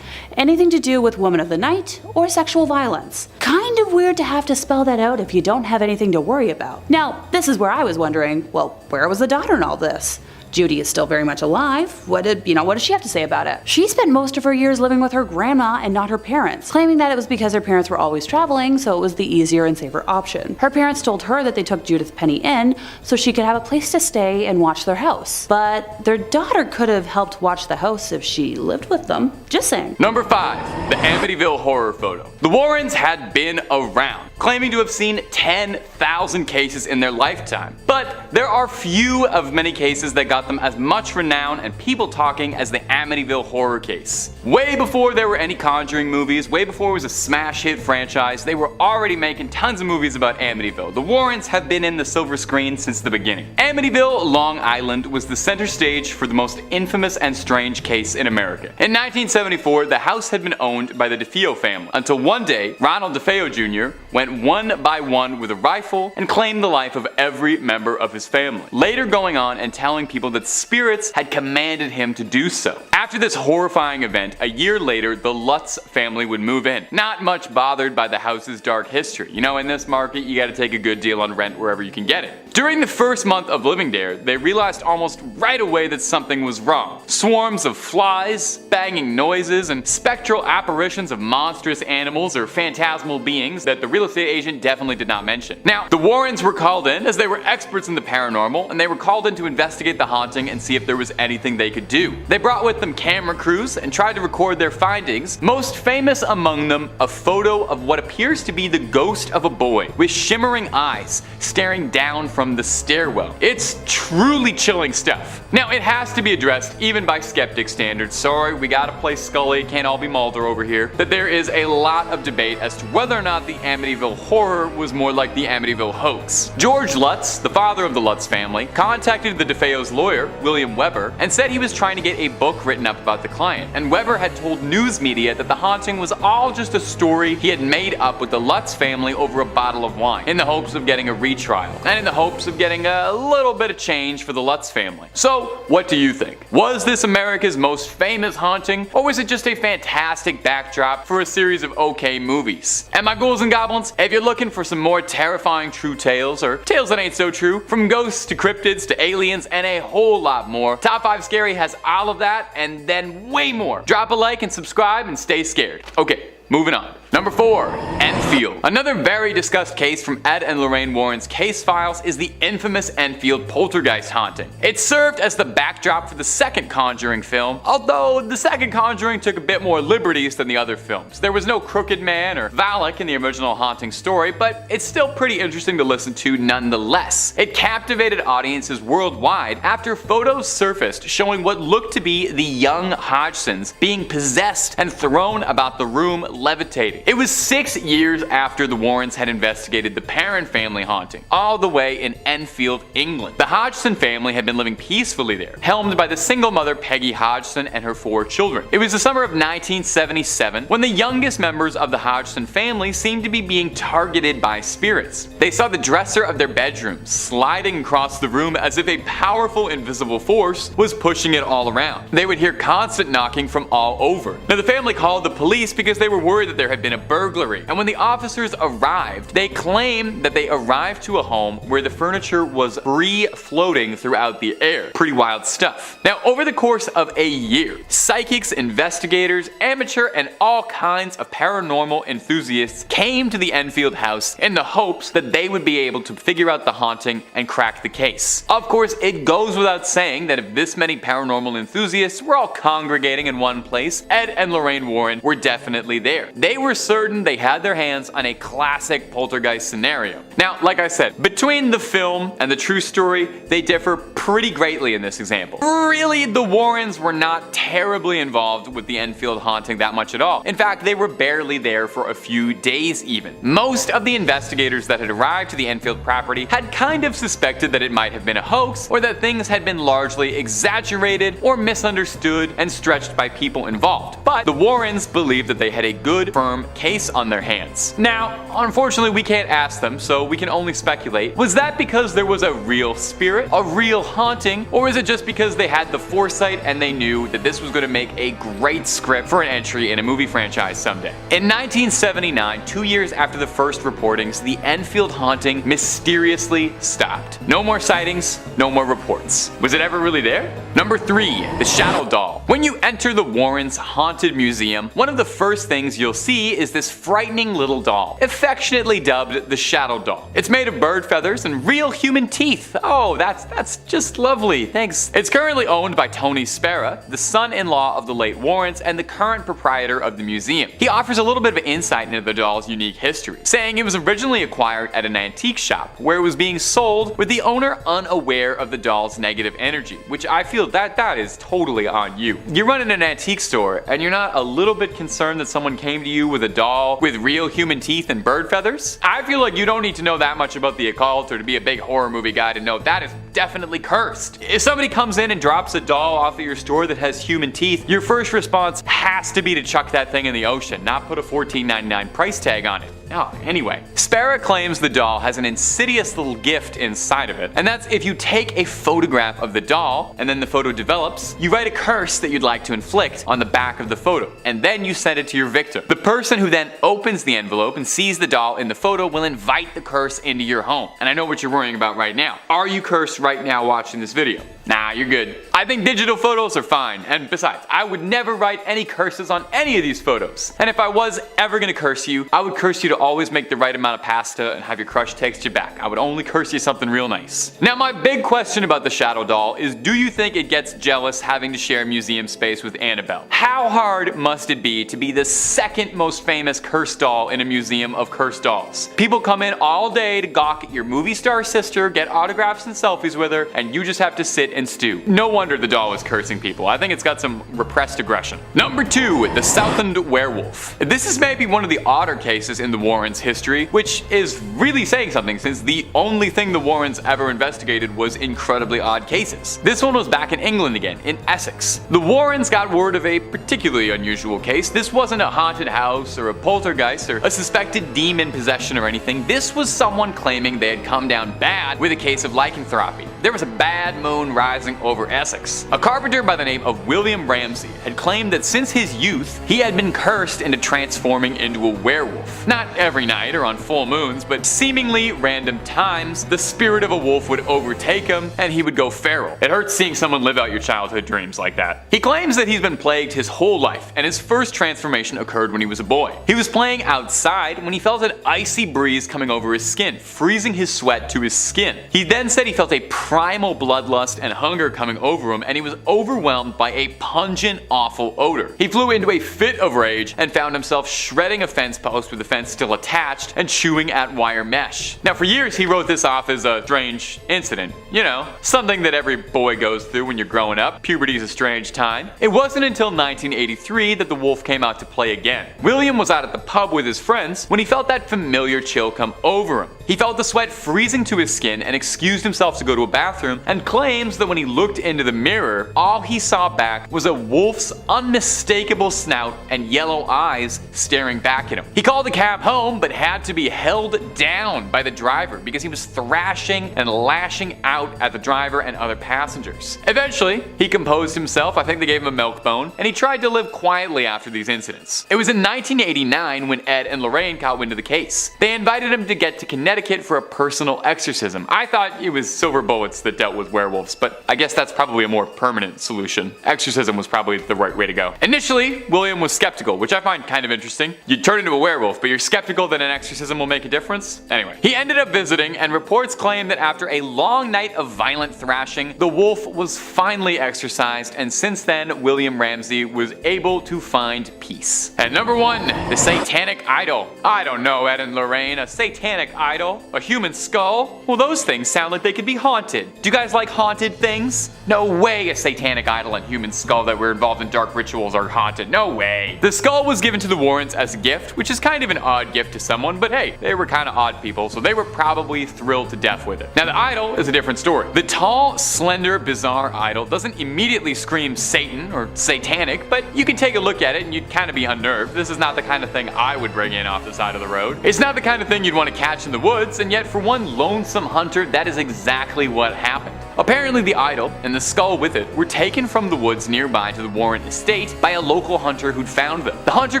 anything to do with woman of the night, or sexual violence. Kind of weird to have to spell that out if you don't have anything to worry about. Now, this is where I was wondering, well, where was the daughter in all this? Judy is still very much alive. What does she have to say about it? She spent most of her years living with her grandma and not her parents, claiming that it was because her parents were always traveling, so it was the easier and safer option. Her parents told her that they took Judith Penny in so she could have a place to stay and watch their house. But their daughter could have helped watch the house if she lived with them. Just saying. Number 5. The Amityville Horror photo. The Warrens had been around, claiming to have seen 10,000 cases in their lifetime. But there are few of many cases that got them as much renown and people talking as the Amityville Horror case. Way before there were any Conjuring movies, way before it was a smash hit franchise, they were already making tons of movies about Amityville. The Warrens have been in the silver screen since the beginning. Amityville, Long Island was the center stage for the most infamous and strange case in America. In 1974, the house had been owned by the DeFeo family, until one day, Ronald DeFeo Jr. went one by one with a rifle and claimed the life of every member of his family, later going on and telling people that spirits had commanded him to do so. After this horrifying event, a year later, the Lutz family would move in, not much bothered by the house's dark history. In this market, you gotta take a good deal on rent wherever you can get it. During the first month of living there, they realized almost right away that something was wrong. Swarms of flies, banging noises, and spectral apparitions of monstrous animals or phantasmal beings that the real estate agent definitely did not mention. Now, the Warrens were called in as they were experts in the paranormal, and they were called in to investigate the haunting and see if there was anything they could do. They brought with them camera crews and tried to record their findings, most famous among them a photo of what appears to be the ghost of a boy with shimmering eyes staring down from the stairwell. It's truly chilling stuff. Now, it has to be addressed even by skeptic standards. Sorry, we gotta play Scully, it can't all be Mulder over here. That there is a lot of debate as to whether or not the Amityville Horror was more like the Amityville hoax. George Lutz, the father of the Lutz family, contacted the DeFeo's lawyer, William Weber, and said he was trying to get a book written up about the client. And Weber had told news media that the haunting was all just a story he had made up with the Lutz family over a bottle of wine, in the hopes of getting a retrial, and in the hopes of getting a little bit of change for the Lutz family. So, what do you think? Was this America's most famous haunting, or was it just a fantastic backdrop for a series of okay movies? And my ghouls and goblins, if you're looking for some more terrifying true tales, or tales that ain't so true, from ghosts to cryptids to aliens and a whole lot more, Top 5 Scary has all of that and then way more. Drop a like and subscribe and stay scared. Okay, moving on. Number 4. Enfield. Another very discussed case from Ed and Lorraine Warren's case files is the infamous Enfield poltergeist haunting. It served as the backdrop for the second Conjuring film, although the second Conjuring took a bit more liberties than the other films. There was no Crooked Man or Valak in the original haunting story, but it's still pretty interesting to listen to nonetheless. It captivated audiences worldwide after photos surfaced showing what looked to be the young Hodgsons being possessed and thrown about the room levitating. It was 6 years after the Warrens had investigated the Perrin family haunting, all the way in Enfield, England. The Hodgson family had been living peacefully there, helmed by the single mother Peggy Hodgson and her 4 children. It was the summer of 1977 when the youngest members of the Hodgson family seemed to be being targeted by spirits. They saw the dresser of their bedroom sliding across the room as if a powerful invisible force was pushing it all around. They would hear constant knocking from all over. Now the family called the police because they were worried that there had been a burglary, and when the officers arrived, they claimed that they arrived to a home where the furniture was free floating throughout the air. Pretty wild stuff. Now over the course of a year, psychics, investigators, amateur, and all kinds of paranormal enthusiasts came to the Enfield house in the hopes that they would be able to figure out the haunting and crack the case. Of course, it goes without saying that if this many paranormal enthusiasts were all congregating in one place, Ed and Lorraine Warren were definitely there. They were certain they had their hands on a classic poltergeist scenario. Now, like I said, between the film and the true story, they differ pretty greatly in this example. Really, the Warrens were not terribly involved with the Enfield haunting that much at all. In fact, they were barely there for a few days even. Most of the investigators that had arrived to the Enfield property had kind of suspected that it might have been a hoax, or that things had been largely exaggerated or misunderstood and stretched by people involved. But the Warrens believed that they had a good, firm case on their hands. Now, unfortunately, we can't ask them, so we can only speculate. Was that because there was a real spirit, a real haunting, or is it just because they had the foresight and they knew that this was going to make a great script for an entry in a movie franchise someday? In 1979, 2 years after the first reportings, the Enfield haunting mysteriously stopped. No more sightings, no more reports. Was it ever really there? Number 3, the Shadow Doll. When you enter the Warrens' Haunted Museum, one of the first things you'll see is this frightening little doll, affectionately dubbed the Shadow Doll. It's made of bird feathers and real human teeth. Oh, that's just lovely, thanks. It's currently owned by Tony Spera, the son-in-law of the late Warrens and the current proprietor of the museum. He offers a little bit of insight into the doll's unique history, saying it was originally acquired at an antique shop where it was being sold with the owner unaware of the doll's negative energy, which I feel that is totally on you. You're running an antique store and you're not a little bit concerned that someone came to you with a doll with real human teeth and bird feathers? I feel like you don't need to know that much about the occult or to be a big horror movie guy to know that is definitely cursed. If somebody comes in and drops a doll off at your store that has human teeth, your first response has to be to chuck that thing in the ocean, not put a $14.99 price tag on it. Oh, anyway, Spera claims the doll has an insidious little gift inside of it, and that's if you take a photograph of the doll and then the photo develops, you write a curse that you'd like to inflict on the back of the photo, and then you send it to your victim. The person who then opens the envelope and sees the doll in the photo will invite the curse into your home. And I know what you're worrying about right now. Are you cursed right now watching this video? Nah, you're good. I think digital photos are fine, and besides, I would never write any curses on any of these photos. And if I was ever gonna curse you, I would curse you to always make the right amount of pasta and have your crush text you back. I would only curse you something real nice. Now my big question about the Shadow Doll is, do you think it gets jealous having to share museum space with Annabelle? How hard must it be to be the second most famous cursed doll in a museum of cursed dolls? People come in all day to gawk at your movie star sister, get autographs and selfies with her, and you just have to sit and stew. No wonder the doll is cursing people. I think it's got some repressed aggression. Number 2, the Southend Werewolf. This is maybe one of the odder cases in the Warrens' history, which is really saying something since the only thing the Warrens ever investigated was incredibly odd cases. This one was back in England again, in Essex. The Warrens got word of a particularly unusual case. This wasn't a haunted house or a poltergeist or a suspected demon possession or anything. This was someone claiming they had come down bad with a case of lycanthropy. There was a bad moon rising over Essex. A carpenter by the name of William Ramsey had claimed that since his youth, he had been cursed into transforming into a werewolf. Not every night or on full moons, but seemingly random times, the spirit of a wolf would overtake him and he would go feral. It hurts seeing someone live out your childhood dreams like that. He claims that he's been plagued his whole life, and his first transformation occurred when he was a boy. He was playing outside when he felt an icy breeze coming over his skin, freezing his sweat to his skin. He then said he felt a primal bloodlust and hunger coming over him, and he was overwhelmed by a pungent, awful odor. He flew into a fit of rage and found himself shredding a fence post with the fence still attached and chewing at wire mesh. Now, for years he wrote this off as a strange incident. You know, something that every boy goes through when you're growing up. Puberty's a strange time. It wasn't until 1983 that the wolf came out to play again. William was out at the pub with his friends when he felt that familiar chill come over him. He felt the sweat freezing to his skin and excused himself to go to a bathroom, and claims that when he looked into the mirror, all he saw back was a wolf's unmistakable snout and yellow eyes staring back at him. He called a cab home but had to be held down by the driver because he was thrashing and lashing out at the driver and other passengers. Eventually, he composed himself. I think they gave him a milk bone, and he tried to live quietly after these incidents. It was in 1989 when Ed and Lorraine caught wind of the case. They invited him to get to Connecticut for a personal exorcism. I thought it was silver bullets that dealt with werewolves, but I guess that's probably a more permanent solution. Exorcism was probably the right way to go. Initially, William was skeptical, which I find kind of interesting. You'd turn into a werewolf, but you're skeptical that an exorcism will make a difference? Anyway, he ended up visiting, and reports claim that after a long night of violent thrashing, the wolf was finally exorcised, and since then, William Ramsey was able to find peace. And number 1, the satanic idol. I don't know, Ed and Lorraine, a satanic idol? A human skull? Well, those things sound like they could be haunted. Do you guys like haunted things? No way a satanic idol and human skull that were involved in dark rituals are haunted. No way. The skull was given to the Warrens as a gift, which is kind of an odd gift to someone, but hey, they were kind of odd people, so they were probably thrilled to death with it. Now, the idol is a different story. The tall, slender, bizarre idol doesn't immediately scream Satan or satanic, but you can take a look at it and you'd kind of be unnerved. This is not the kind of thing I would bring in off the side of the road. It's not the kind of thing you'd want to catch in the woods, and yet for one lonesome hunter, that is exactly what happened. Apparently, the idol and the skull with it were taken from the woods nearby to the Warren estate by a local hunter who'd found them. The hunter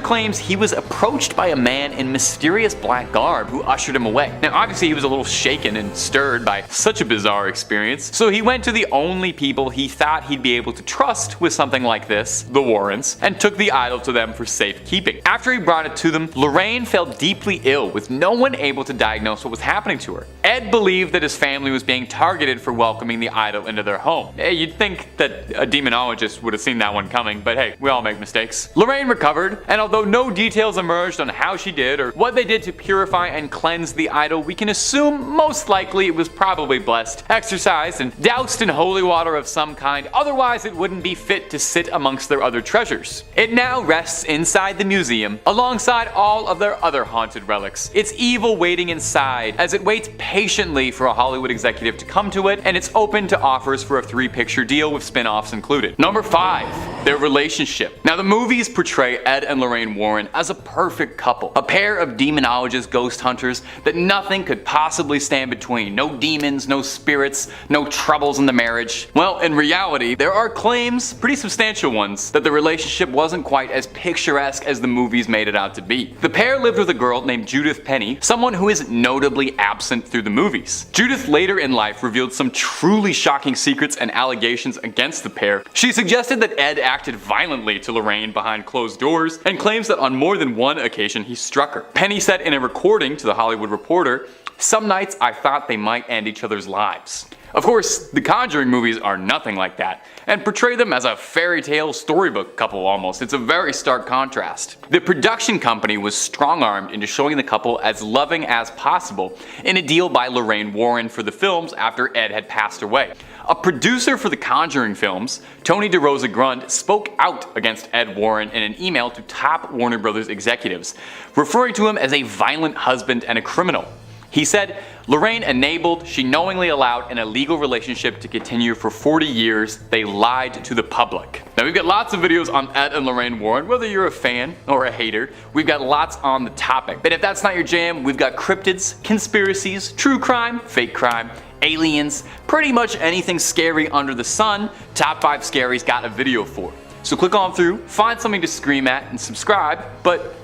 claims he was approached by a man in mysterious black garb who ushered him away. Now, obviously, he was a little shaken and stirred by such a bizarre experience, so he went to the only people he thought he'd be able to trust with something like this, the Warrens, and took the idol to them for safekeeping. After he brought it to them, Lorraine fell deeply ill with no one able to diagnose what was happening to her. Ed believed that his family was being targeted for welcoming the idol into their home. You'd think that a demonologist would have seen that one coming, but hey, we all make mistakes. Lorraine recovered, and although no details emerged on how she did or what they did to purify and cleanse the idol, we can assume most likely it was probably blessed, exorcised, and doused in holy water of some kind, otherwise it wouldn't be fit to sit amongst their other treasures. It now rests inside the museum, alongside all of their other haunted relics. It's evil waiting inside, as it waits patiently for a Hollywood executive to come to it, and it's open to offers for a 3-picture deal with spin-offs included. Number 5, their relationship. Now, the movies portray Ed and Lorraine Warren as a perfect couple, a pair of demonologist ghost hunters that nothing could possibly stand between. No demons, no spirits, no troubles in the marriage. Well, in reality, there are claims, pretty substantial ones, that the relationship wasn't quite as picturesque as the movies made it out to be. The pair lived with a girl named Judith Penny, someone who is notably absent through the movies. Judith later in life revealed some truly shocking secrets and allegations against the pair. She suggested that Ed acted violently to Lorraine behind closed doors, and claims that on more than one occasion he struck her. Penny said in a recording to The Hollywood Reporter, "Some nights I thought they might end each other's lives." Of course, the Conjuring movies are nothing like that, and portray them as a fairy tale storybook couple almost. It's a very stark contrast. The production company was strong-armed into showing the couple as loving as possible in a deal by Lorraine Warren for the films after Ed had passed away. A producer for the Conjuring films, Tony DeRosa Grund, spoke out against Ed Warren in an email to top Warner Brothers executives, referring to him as a violent husband and a criminal. He said, "Lorraine enabled, she knowingly allowed an illegal relationship to continue for 40 years. They lied to the public." Now, we've got lots of videos on Ed and Lorraine Warren, whether you're a fan or a hater. We've got lots on the topic. But if that's not your jam, we've got cryptids, conspiracies, true crime, fake crime, aliens, pretty much anything scary under the sun. Top 5 Scary's got a video for. So click on through, find something to scream at, and subscribe, but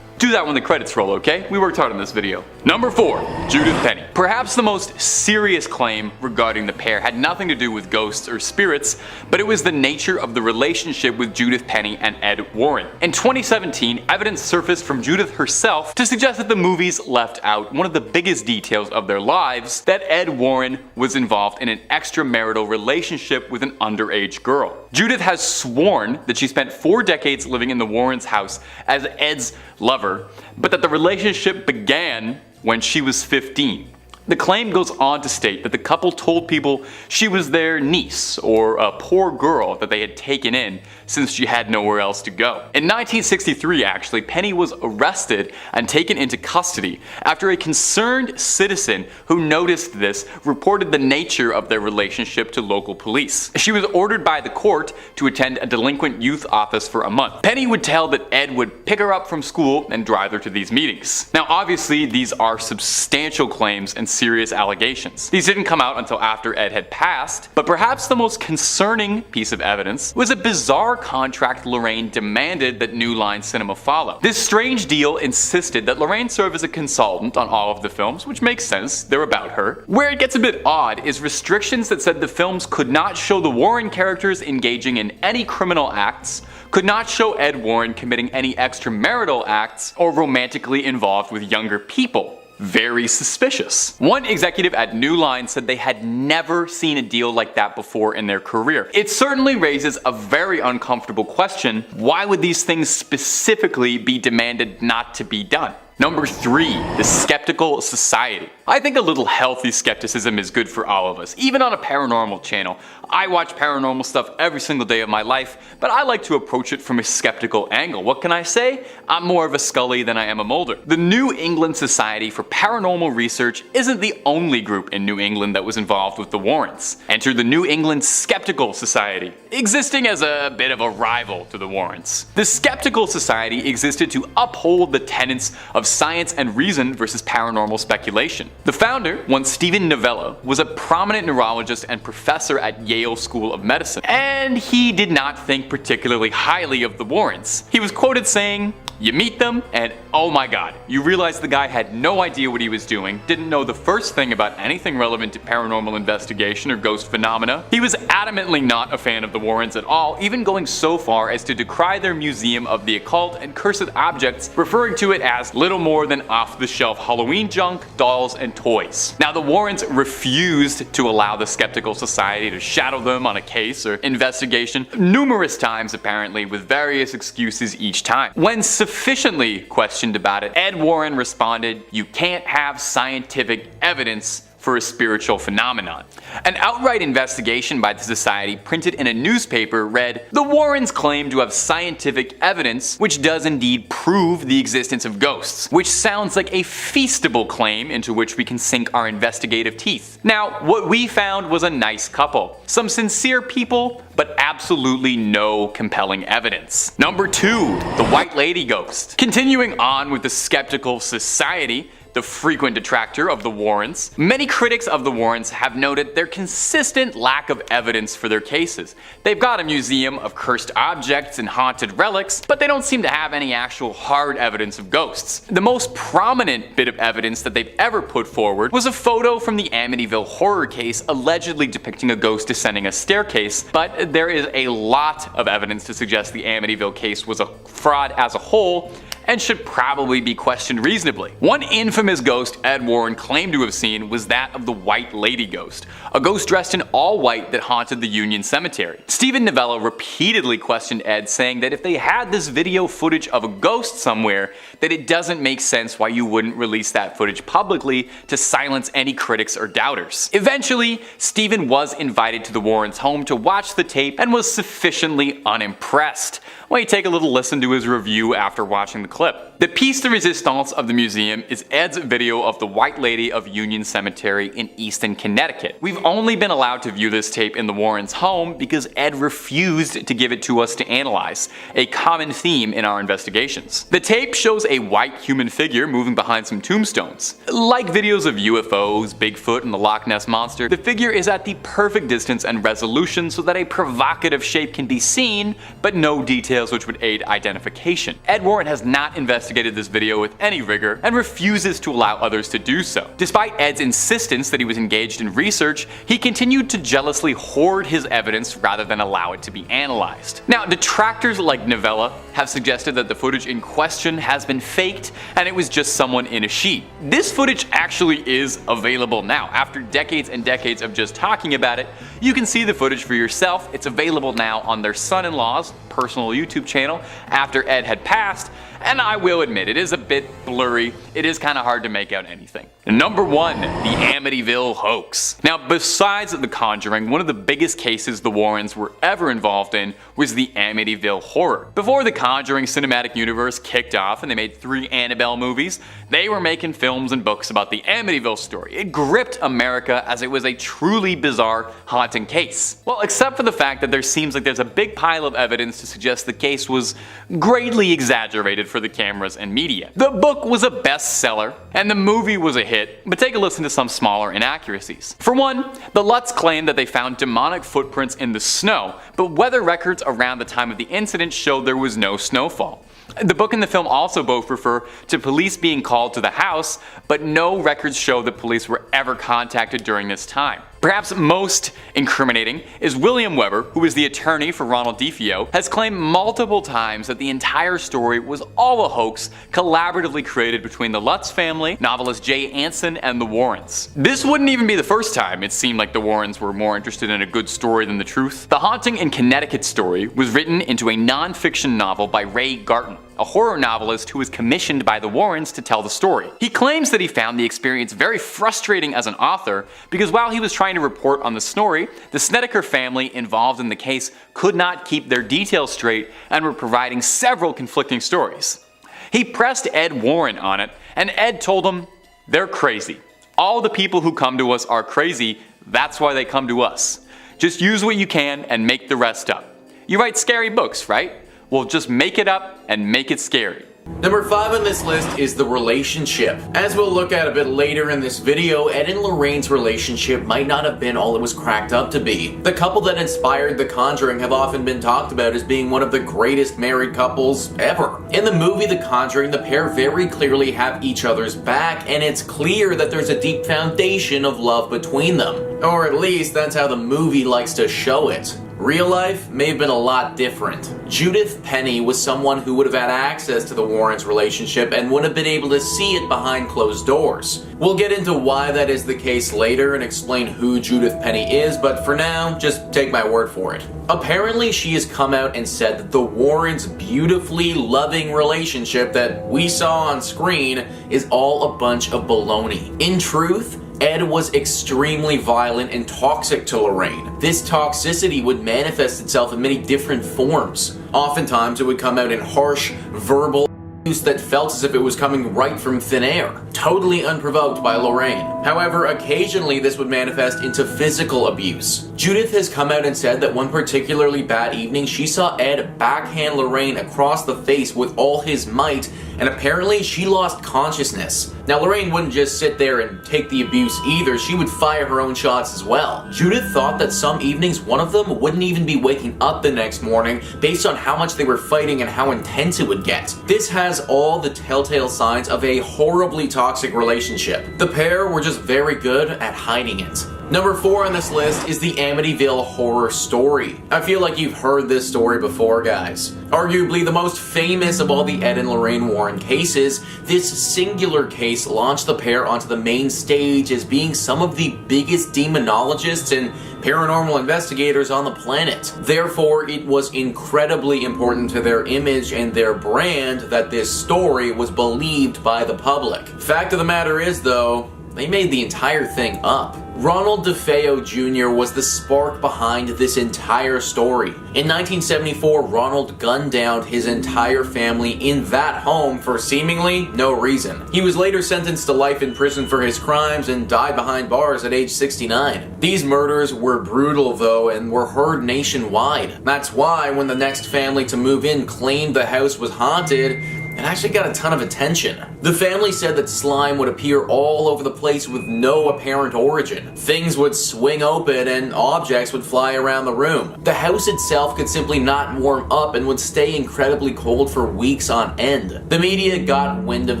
Do that when the credits roll, okay? We worked hard on this video. Number 4. Judith Penny. Perhaps the most serious claim regarding the pair had nothing to do with ghosts or spirits, but it was the nature of the relationship with Judith Penny and Ed Warren. In 2017, evidence surfaced from Judith herself to suggest that the movies left out one of the biggest details of their lives, that Ed Warren was involved in an extramarital relationship with an underage girl. Judith has sworn that she spent 4 decades living in the Warrens' house as Ed's lover, but that the relationship began when she was 15. The claim goes on to state that the couple told people she was their niece or a poor girl that they had taken in since she had nowhere else to go. In 1963, actually, Penny was arrested and taken into custody after a concerned citizen who noticed this reported the nature of their relationship to local police. She was ordered by the court to attend a delinquent youth office for a month. Penny would tell that Ed would pick her up from school and drive her to these meetings. Now, obviously, these are substantial claims and serious allegations. These didn't come out until after Ed had passed, but perhaps the most concerning piece of evidence was a bizarre contract Lorraine demanded that New Line Cinema follow. This strange deal insisted that Lorraine serve as a consultant on all of the films, which makes sense, they're about her. Where it gets a bit odd is restrictions that said the films could not show the Warren characters engaging in any criminal acts, could not show Ed Warren committing any extramarital acts, or romantically involved with younger people. Very suspicious. One executive at New Line said they had never seen a deal like that before in their career. It certainly raises a very uncomfortable question: why would these things specifically be demanded not to be done? Number 3. The Skeptical Society. I think a little healthy skepticism is good for all of us, even on a paranormal channel. I watch paranormal stuff every single day of my life, but I like to approach it from a skeptical angle. What can I say? I'm more of a Scully than I am a Mulder. The New England Society for Paranormal Research isn't the only group in New England that was involved with the Warrens. Enter the New England Skeptical Society, existing as a bit of a rival to the Warrens. The Skeptical Society existed to uphold the tenets of science and reason versus paranormal speculation. The founder, one Stephen Novello, was a prominent neurologist and professor at Yale School of Medicine, and he did not think particularly highly of the Warrens. He was quoted saying, "You meet them and oh my god, you realize the guy had no idea what he was doing, didn't know the first thing about anything relevant to paranormal investigation or ghost phenomena." He was adamantly not a fan of the Warrens at all, even going so far as to decry their museum of the occult and cursed objects, referring to it as little more than off-the-shelf Halloween junk, dolls, and toys. Now, the Warrens refused to allow the Skeptical Society to shadow them on a case or investigation numerous times, apparently, with various excuses each time. When sufficiently questioned about it, Ed Warren responded, "You can't have scientific evidence for a spiritual phenomenon." An outright investigation by the society printed in a newspaper read, "The Warrens claim to have scientific evidence which does indeed prove the existence of ghosts," which sounds like a feasible claim into which we can sink our investigative teeth. Now, what we found was a nice couple. Some sincere people, but absolutely no compelling evidence. Number 2. The White Lady Ghost. Continuing on with the Skeptical Society, the frequent detractor of the Warrens, many critics of the Warrens have noted their consistent lack of evidence for their cases. They've got a museum of cursed objects and haunted relics, but they don't seem to have any actual hard evidence of ghosts. The most prominent bit of evidence that they've ever put forward was a photo from the Amityville Horror case allegedly depicting a ghost descending a staircase, but there is a lot of evidence to suggest the Amityville case was a fraud as a whole, and should probably be questioned reasonably. One infamous ghost Ed Warren claimed to have seen was that of the White Lady Ghost, a ghost dressed in all white that haunted the Union Cemetery. Stephen Novello repeatedly questioned Ed, saying that if they had this video footage of a ghost somewhere, that it doesn't make sense why you wouldn't release that footage publicly to silence any critics or doubters. Eventually, Stephen was invited to the Warrens' home to watch the tape and was sufficiently unimpressed. Why don't you take a little listen to his review after watching the clip. The piece de resistance of the museum is Ed's video of the White Lady of Union Cemetery in Easton, Connecticut. We've only been allowed to view this tape in the Warrens' home because Ed refused to give it to us to analyze, a common theme in our investigations. The tape shows a white human figure moving behind some tombstones. Like videos of UFOs, Bigfoot, and the Loch Ness Monster, the figure is at the perfect distance and resolution so that a provocative shape can be seen, but no details which would aid identification. Ed Warren has not not investigated this video with any rigor and refuses to allow others to do so. Despite Ed's insistence that he was engaged in research, he continued to jealously hoard his evidence rather than allow it to be analyzed. Now, detractors like Novella have suggested that the footage in question has been faked and it was just someone in a sheet. This footage actually is available now. After decades and decades of just talking about it, you can see the footage for yourself. It's available now on their son-in-law's personal YouTube channel after Ed had passed, and I will admit it is a bit blurry. It is kind of hard to make out anything. Number 1, the Amityville hoax. Now, besides The Conjuring, one of the biggest cases the Warrens were ever involved in was the Amityville Horror. Before the Conjuring cinematic universe kicked off and they made 3 Annabelle movies, they were making films and books about the Amityville story. It gripped America as it was a truly bizarre haunting case. Well, except for the fact that there seems like there's a big pile of evidence to suggest the case was greatly exaggerated for the cameras and media. The book was a bestseller and the movie was a hit, but take a listen to some smaller inaccuracies. For one, the Lutz claimed that they found demonic footprints in the snow, but weather records around the time of the incident showed there was no snowfall. The book and the film also both refer to police being called to the house, but no records show that police were ever contacted during this time. Perhaps most incriminating is William Weber, who is the attorney for Ronald DeFeo, has claimed multiple times that the entire story was all a hoax collaboratively created between the Lutz family, novelist Jay Anson, and the Warrens. This wouldn't even be the first time it seemed like the Warrens were more interested in a good story than the truth. The Haunting in Connecticut story was written into a non-fiction novel by Ray Garton, a horror novelist who was commissioned by the Warrens to tell the story. He claims that he found the experience very frustrating as an author because while he was trying to report on the story, the Snedeker family involved in the case could not keep their details straight and were providing several conflicting stories. He pressed Ed Warren on it, and Ed told him, "They're crazy. All the people who come to us are crazy, that's why they come to us. Just use what you can and make the rest up. You write scary books, right? Well, just make it up and make it scary." Number 5 on this list is the relationship. As we'll look at a bit later in this video, Ed and Lorraine's relationship might not have been all it was cracked up to be. The couple that inspired The Conjuring have often been talked about as being one of the greatest married couples ever. In the movie The Conjuring, the pair very clearly have each other's back, and it's clear that there's a deep foundation of love between them. Or at least that's how the movie likes to show it. Real life may have been a lot different. Judith Penny was someone who would have had access to the Warrens' relationship and would have been able to see it behind closed doors. We'll get into why that is the case later and explain who Judith Penny is, but for now, just take my word for it. Apparently, she has come out and said that the Warrens' beautifully loving relationship that we saw on screen is all a bunch of baloney. In truth, Ed was extremely violent and toxic to Lorraine. This toxicity would manifest itself in many different forms. Oftentimes it would come out in harsh, verbal abuse that felt as if it was coming right from thin air, totally unprovoked by Lorraine. However, occasionally this would manifest into physical abuse. Judith has come out and said that one particularly bad evening she saw Ed backhand Lorraine across the face with all his might, and apparently she lost consciousness. Now, Lorraine wouldn't just sit there and take the abuse either, she would fire her own shots as well. Judith thought that some evenings one of them wouldn't even be waking up the next morning based on how much they were fighting and how intense it would get. This has all the telltale signs of a horribly toxic relationship. The pair were just very good at hiding it. Number 4 on this list is the Amityville Horror story. I feel like you've heard this story before, guys. Arguably the most famous of all the Ed and Lorraine Warren cases, this singular case launched the pair onto the main stage as being some of the biggest demonologists and paranormal investigators on the planet. Therefore, it was incredibly important to their image and their brand that this story was believed by the public. Fact of the matter is, though, they made the entire thing up. Ronald DeFeo Jr. was the spark behind this entire story. In 1974, Ronald gunned down his entire family in that home for seemingly no reason. He was later sentenced to life in prison for his crimes and died behind bars at age 69. These murders were brutal though and were heard nationwide. That's why when the next family to move in claimed the house was haunted, it actually got a ton of attention. The family said that slime would appear all over the place with no apparent origin. Things would swing open and objects would fly around the room. The house itself could simply not warm up and would stay incredibly cold for weeks on end. The media got wind of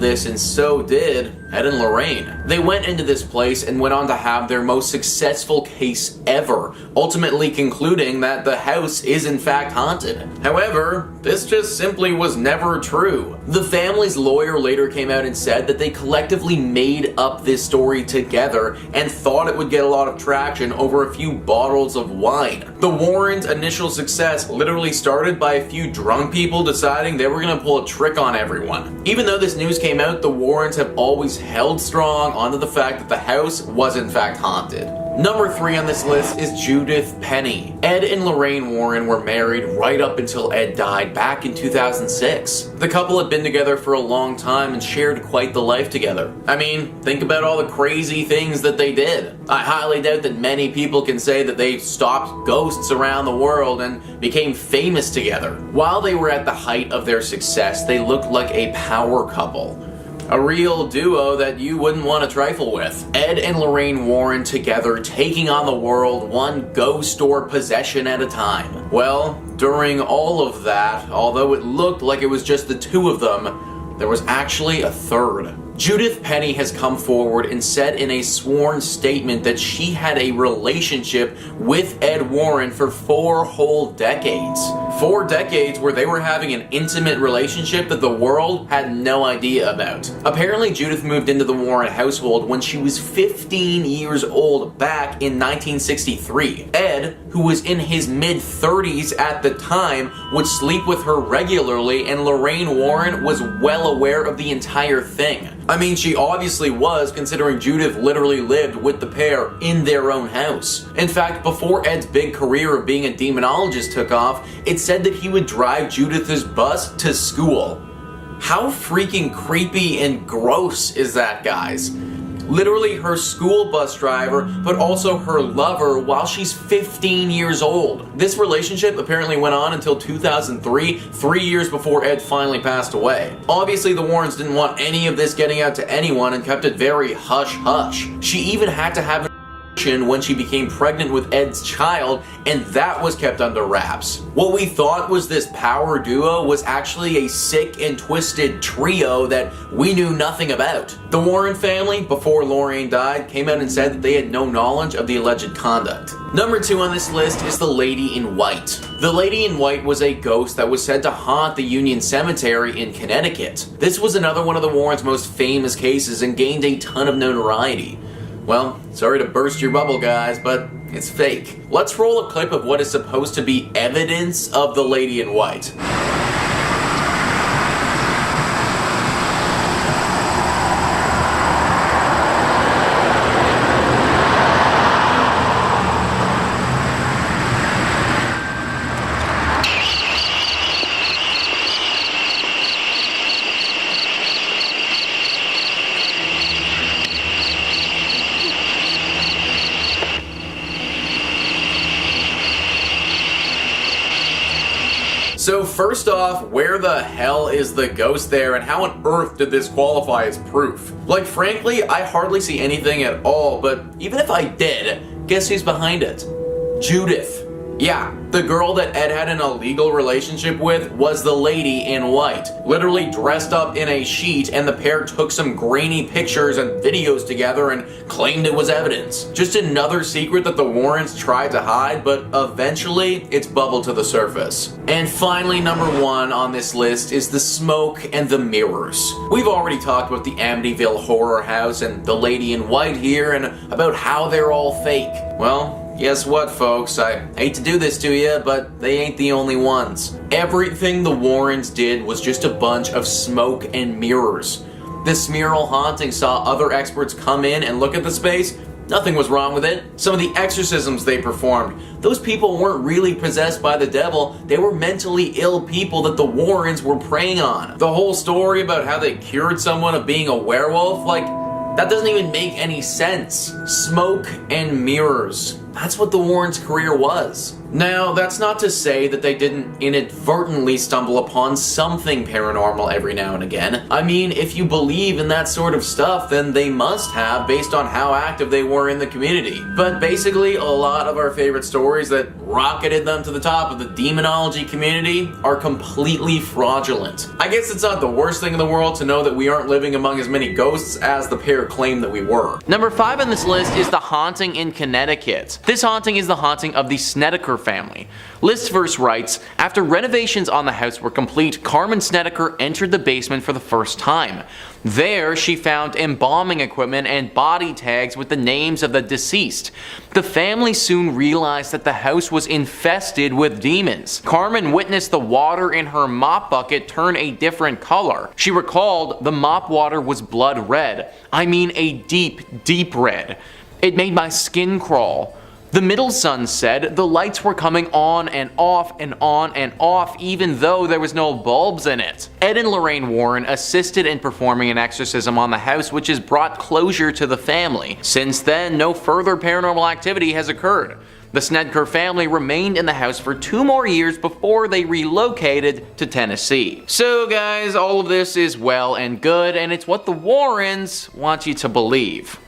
this, and so did Ed and Lorraine. They went into this place and went on to have their most successful case ever, ultimately concluding that the house is in fact haunted. However, this just simply was never true. The family's lawyer later came out and said that they collectively made up this story together and thought it would get a lot of traction over a few bottles of wine. The Warrens' initial success literally started by a few drunk people deciding they were gonna pull a trick on everyone. Even though this news came out, the Warrens have always held strong onto the fact that the house was in fact haunted. Number 3 on this list is Judith Penny. Ed and Lorraine Warren were married right up until Ed died back in 2006. The couple had been together for a long time and shared quite the life together. I mean, think about all the crazy things that they did. I highly doubt that many people can say that they stopped ghosts around the world and became famous together. While they were at the height of their success, they looked like a power couple. A real duo that you wouldn't want to trifle with. Ed and Lorraine Warren together taking on the world one ghost or possession at a time. Well, during all of that, although it looked like it was just the two of them, there was actually a third. Judith Penny has come forward and said in a sworn statement that she had a relationship with Ed Warren for 4 whole decades. 4 decades where they were having an intimate relationship that the world had no idea about. Apparently, Judith moved into the Warren household when she was 15 years old back in 1963. Ed, who was in his mid-30s at the time, would sleep with her regularly, and Lorraine Warren was well aware of the entire thing. I mean, she obviously was, considering Judith literally lived with the pair in their own house. In fact, before Ed's big career of being a demonologist took off, it said that he would drive Judith's bus to school. How freaking creepy and gross is that, guys? Literally her school bus driver, but also her lover while she's 15 years old. This relationship apparently went on until 2003, 3 years before Ed finally passed away. Obviously, the Warrens didn't want any of this getting out to anyone and kept it very hush-hush. She even had to have when she became pregnant with Ed's child, and that was kept under wraps. What we thought was this power duo was actually a sick and twisted trio that we knew nothing about. The Warren family, before Lorraine died, came out and said that they had no knowledge of the alleged conduct. Number 2 on this list is the Lady in White. The Lady in White was a ghost that was said to haunt the Union Cemetery in Connecticut. This was another one of the Warrens' most famous cases and gained a ton of notoriety. Well, sorry to burst your bubble, guys, but it's fake. Let's roll a clip of what is supposed to be evidence of the Lady in White. So first off, where the hell is the ghost there, and how on earth did this qualify as proof? Like, frankly, I hardly see anything at all, but even if I did, guess who's behind it? Judith. Yeah, the girl that Ed had an illegal relationship with was the Lady in White. Literally dressed up in a sheet, and the pair took some grainy pictures and videos together and claimed it was evidence. Just another secret that the Warrens tried to hide, but eventually it's bubbled to the surface. And finally, number 1 on this list is the smoke and the mirrors. We've already talked about the Amityville Horror House and the Lady in White here, and about how they're all fake. Well, guess what, folks? I hate to do this to you, but they ain't the only ones. Everything the Warrens did was just a bunch of smoke and mirrors. This mural haunting saw other experts come in and look at the space. Nothing was wrong with it. Some of the exorcisms they performed, those people weren't really possessed by the devil. They were mentally ill people that the Warrens were preying on. The whole story about how they cured someone of being a werewolf, like, that doesn't even make any sense. Smoke and mirrors. that's what the Warrens' career was. Now, that's not to say that they didn't inadvertently stumble upon something paranormal every now and again. I mean, if you believe in that sort of stuff, then they must have, based on how active they were in the community. But basically, a lot of our favorite stories that rocketed them to the top of the demonology community are completely fraudulent. I guess it's not the worst thing in the world to know that we aren't living among as many ghosts as the pair claim that we were. Number 5 on this list is the haunting in Connecticut. This haunting is the haunting of the Snedeker family. Listverse writes, after renovations on the house were complete, Carmen Snedeker entered the basement for the first time. There, she found embalming equipment and body tags with the names of the deceased. The family soon realized that the house was infested with demons. Carmen witnessed the water in her mop bucket turn a different color. She recalled the mop water was blood red. I mean a deep, deep red. It made my skin crawl. The middle son said the lights were coming on and off and on and off even though there was no bulbs in it. Ed and Lorraine Warren assisted in performing an exorcism on the house, which has brought closure to the family. Since then, no further paranormal activity has occurred. The Snedeker family remained in the house for 2 more years before they relocated to Tennessee. So guys, all of this is well and good, and it's what the Warrens want you to believe.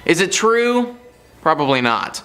Is it true? Probably not.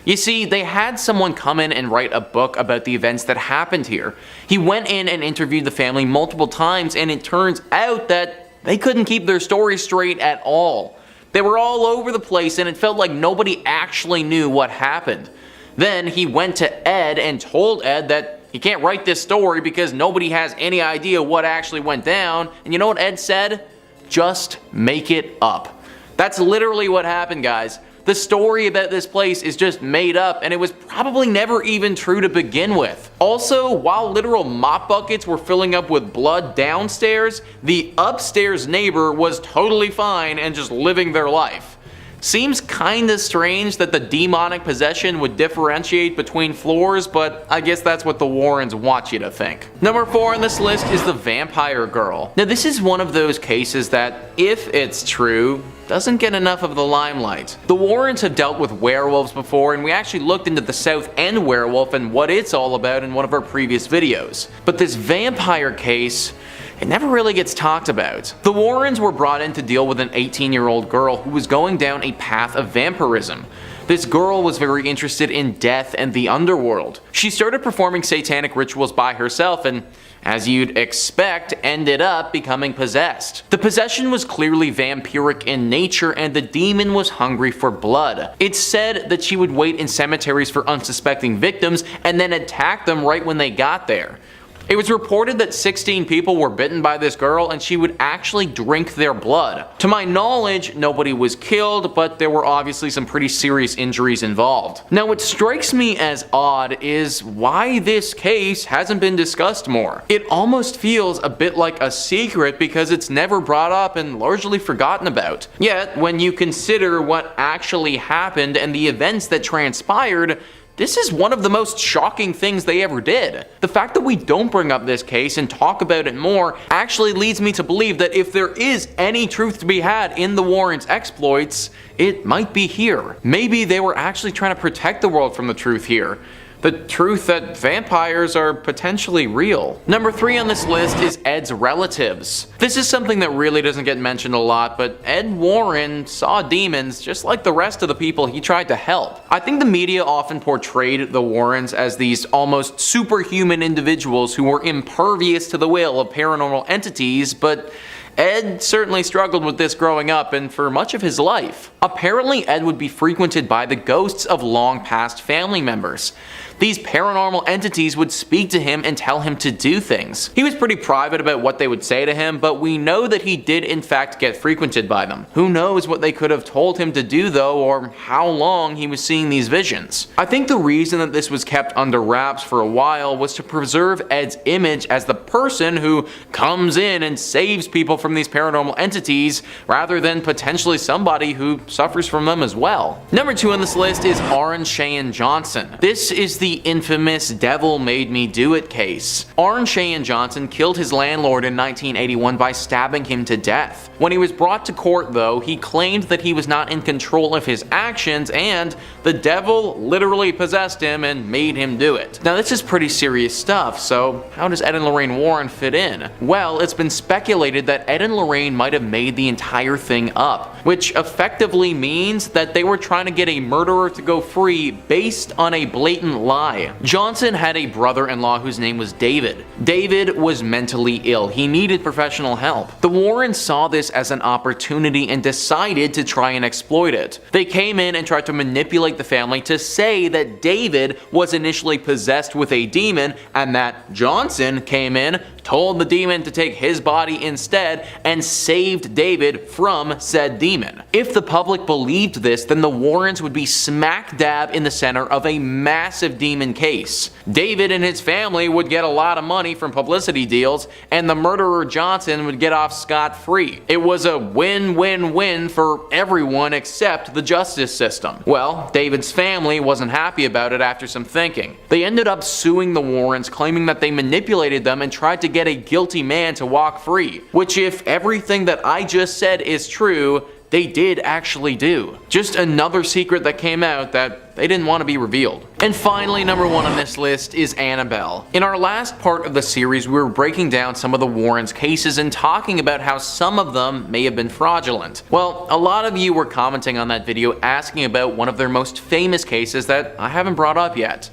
You see, they had someone come in and write a book about the events that happened here. He went in and interviewed the family multiple times, and it turns out that they couldn't keep their story straight at all. They were all over the place, and it felt like nobody actually knew what happened. Then he went to Ed and told Ed that he can't write this story because nobody has any idea what actually went down. And you know what Ed said? Just make it up. That's literally what happened, guys. The story about this place is just made up, and it was probably never even true to begin with. Also, while literal mop buckets were filling up with blood downstairs, the upstairs neighbor was totally fine and just living their life. Seems kinda strange that the demonic possession would differentiate between floors, but I guess that's what the Warrens want you to think. Number 4 on this list is the vampire girl. Now this is one of those cases that, if it's true, doesn't get enough of the limelight. The Warrens have dealt with werewolves before, and we actually looked into the South End werewolf and what it's all about in one of our previous videos. But this vampire case, it never really gets talked about. The Warrens were brought in to deal with an 18-year-old girl who was going down a path of vampirism. This girl was very interested in death and the underworld. She started performing satanic rituals by herself and, as you'd expect, ended up becoming possessed. The possession was clearly vampiric in nature, and the demon was hungry for blood. It's said that she would wait in cemeteries for unsuspecting victims and then attack them right when they got there. It was reported that 16 people were bitten by this girl, and she would actually drink their blood. To my knowledge, nobody was killed, but there were obviously some pretty serious injuries involved. Now what strikes me as odd is why this case hasn't been discussed more. It almost feels a bit like a secret because it's never brought up and largely forgotten about. Yet, when you consider what actually happened and the events that transpired, this is one of the most shocking things they ever did. The fact that we don't bring up this case and talk about it more actually leads me to believe that if there is any truth to be had in the Warrens' exploits, it might be here. Maybe they were actually trying to protect the world from the truth here. The truth that vampires are potentially real. Number 3 on this list is Ed's relatives. This is something that really doesn't get mentioned a lot, but Ed Warren saw demons just like the rest of the people he tried to help. I think the media often portrayed the Warrens as these almost superhuman individuals who were impervious to the will of paranormal entities, but Ed certainly struggled with this growing up and for much of his life. Apparently, Ed would be frequented by the ghosts of long-past family members. These paranormal entities would speak to him and tell him to do things. He was pretty private about what they would say to him, but we know that he did in fact get frequented by them. Who knows what they could have told him to do though, or how long he was seeing these visions. I think the reason that this was kept under wraps for a while was to preserve Ed's image as the person who comes in and saves people from these paranormal entities, rather than potentially somebody who suffers from them as well. Number 2 on this list is Oren Cheyenne Johnson. This is the the infamous devil made me do it case. Arne Cheyenne Johnson killed his landlord in 1981 by stabbing him to death. When he was brought to court though, he claimed that he was not in control of his actions and the devil literally possessed him and made him do it. Now this is pretty serious stuff, so how does Ed and Lorraine Warren fit in? Well, it's been speculated that Ed and Lorraine might have made the entire thing up, which effectively means that they were trying to get a murderer to go free based on a blatant lie. Johnson had a brother-in-law whose name was David. David was mentally ill. He needed professional help. The Warrens saw this as an opportunity and decided to try and exploit it. They came in and tried to manipulate the family to say that David was initially possessed with a demon and that Johnson came in, told the demon to take his body instead, and saved David from said demon. If the public believed this, then the Warrens would be smack dab in the center of a massive demon case. David and his family would get a lot of money from publicity deals, and the murderer Johnson would get off scot-free. It was a win-win-win for everyone except the justice system. Well, David's family wasn't happy about it after some thinking. They ended up suing the Warrens, claiming that they manipulated them and tried to get a guilty man to walk free, which if everything that I just said is true, they did actually do. Just another secret that came out that they didn't want to be revealed. And finally, number 1 on this list is Annabelle. In our last part of the series, we were breaking down some of the Warrens' cases and talking about how some of them may have been fraudulent. Well, a lot of you were commenting on that video asking about one of their most famous cases that I haven't brought up yet.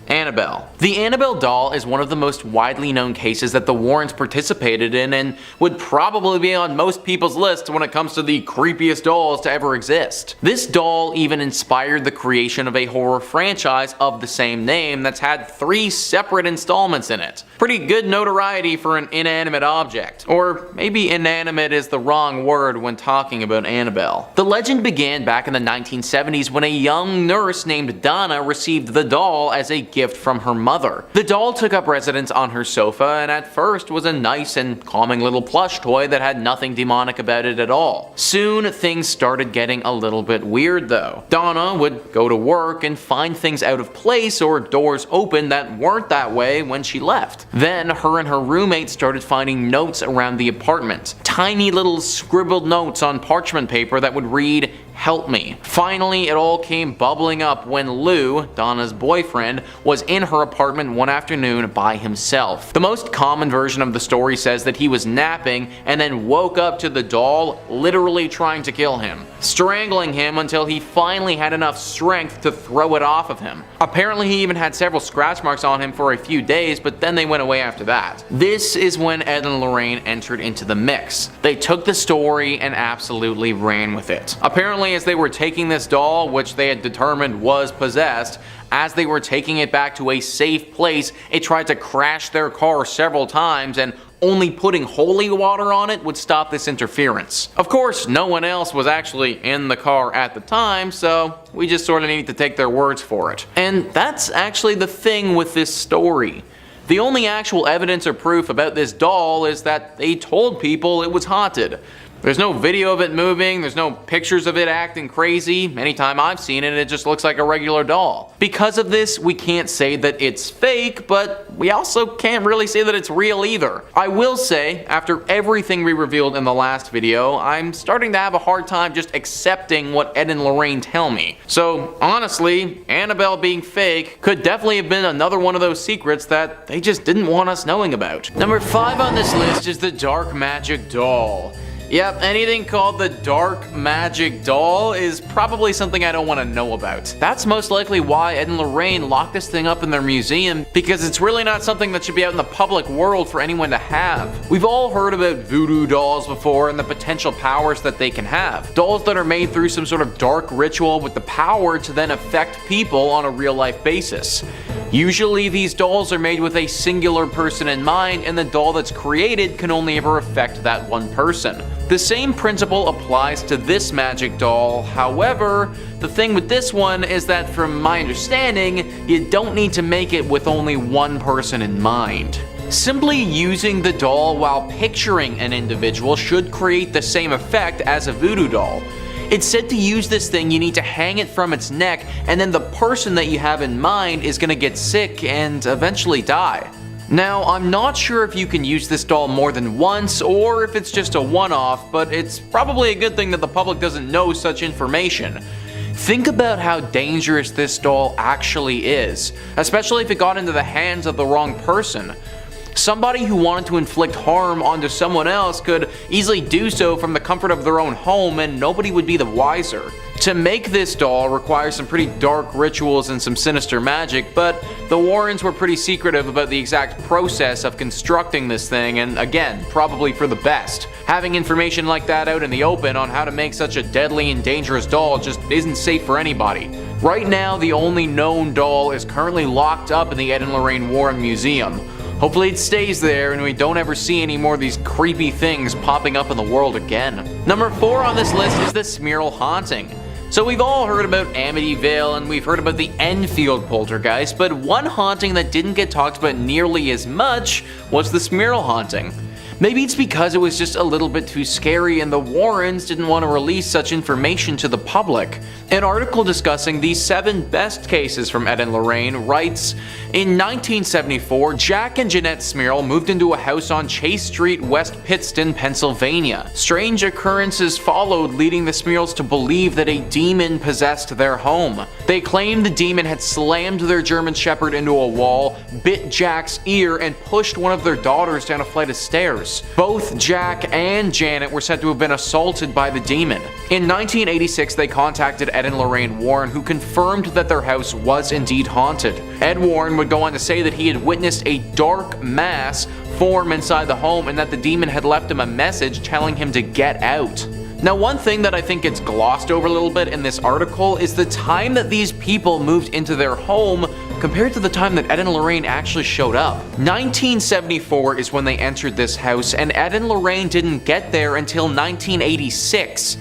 Annabelle. The Annabelle doll is one of the most widely known cases that the Warrens participated in and would probably be on most people's lists when it comes to the creepiest dolls to ever exist. This doll even inspired the creation of a horror franchise of the same name that's had 3 separate installments in it. Pretty good notoriety for an inanimate object. Or maybe inanimate is the wrong word when talking about Annabelle. The legend began back in the 1970s when a young nurse named Donna received the doll as a gift from her mother. The doll took up residence on her sofa and at first was a nice and calming little plush toy that had nothing demonic about it at all. Soon things started getting a little bit weird though. Donna would go to work and find things out of place or doors open that weren't that way when she left. Then her and her roommate started finding notes around the apartment. Tiny little scribbled notes on parchment paper that would read, "Help me." Finally, it all came bubbling up when Lou, Donna's boyfriend, was in her apartment one afternoon by himself. The most common version of the story says that he was napping and then woke up to the doll literally trying to kill him, strangling him until he finally had enough strength to throw it off of him. Apparently he even had several scratch marks on him for a few days, but then they went away after that. This is when Ed and Lorraine entered into the mix. They took the story and absolutely ran with it. Apparently as they were taking this doll, which they had determined was possessed, as they were taking it back to a safe place, it tried to crash their car several times and only putting holy water on it would stop this interference. Of course, no one else was actually in the car at the time, so we just sort of need to take their words for it. And that's actually the thing with this story. The only actual evidence or proof about this doll is that they told people it was haunted. There's no video of it moving, there's no pictures of it acting crazy. Anytime I've seen it, it just looks like a regular doll. Because of this, we can't say that it's fake, but we also can't really say that it's real either. I will say, after everything we revealed in the last video, I'm starting to have a hard time just accepting what Ed and Lorraine tell me. So honestly, Annabelle being fake could definitely have been another one of those secrets that they just didn't want us knowing about. Number 5 on this list is the Dark Magic Doll. Yep, anything called the Dark Magic Doll is probably something I don't want to know about. That's most likely why Ed and Lorraine locked this thing up in their museum, because it's really not something that should be out in the public world for anyone to have. We've all heard about voodoo dolls before and the potential powers that they can have. Dolls that are made through some sort of dark ritual with the power to then affect people on a real life basis. Usually these dolls are made with a singular person in mind, and the doll that's created can only ever affect that one person. The same principle applies to this magic doll. However, the thing with this one is that from my understanding, you don't need to make it with only one person in mind. Simply using the doll while picturing an individual should create the same effect as a voodoo doll. It's said to use this thing, you need to hang it from its neck, and then the person that you have in mind is gonna get sick and eventually die. Now, I'm not sure if you can use this doll more than once, or if it's just a one-off, but it's probably a good thing that the public doesn't know such information. Think about how dangerous this doll actually is, especially if it got into the hands of the wrong person. Somebody who wanted to inflict harm onto someone else could easily do so from the comfort of their own home and nobody would be the wiser. To make this doll requires some pretty dark rituals and some sinister magic, but the Warrens were pretty secretive about the exact process of constructing this thing, and again, probably for the best. Having information like that out in the open on how to make such a deadly and dangerous doll just isn't safe for anybody. Right now, the only known doll is currently locked up in the Ed and Lorraine Warren Museum. Hopefully it stays there and we don't ever see any more of these creepy things popping up in the world again. Number 4 on this list is the Smyrl haunting. So we've all heard about Amityville and we've heard about the Enfield poltergeist, but one haunting that didn't get talked about nearly as much was the Smyrl haunting. Maybe it's because it was just a little bit too scary and the Warrens didn't want to release such information to the public. An article discussing the 7 best cases from Ed and Lorraine writes, in 1974, Jack and Jeanette Smyrl moved into a house on Chase Street, West Pittston, Pennsylvania. Strange occurrences followed, leading the Smyrls to believe that a demon possessed their home. They claimed the demon had slammed their German Shepherd into a wall, bit Jack's ear, and pushed one of their daughters down a flight of stairs. Both Jack and Janet were said to have been assaulted by the demon. In 1986, they contacted Ed and Lorraine Warren, who confirmed that their house was indeed haunted. Ed Warren would go on to say that he had witnessed a dark mass form inside the home and that the demon had left him a message telling him to get out. Now, one thing that I think gets glossed over a little bit in this article is the time that these people moved into their home compared to the time that Ed and Lorraine actually showed up. 1974 is when they entered this house, and Ed and Lorraine didn't get there until 1986.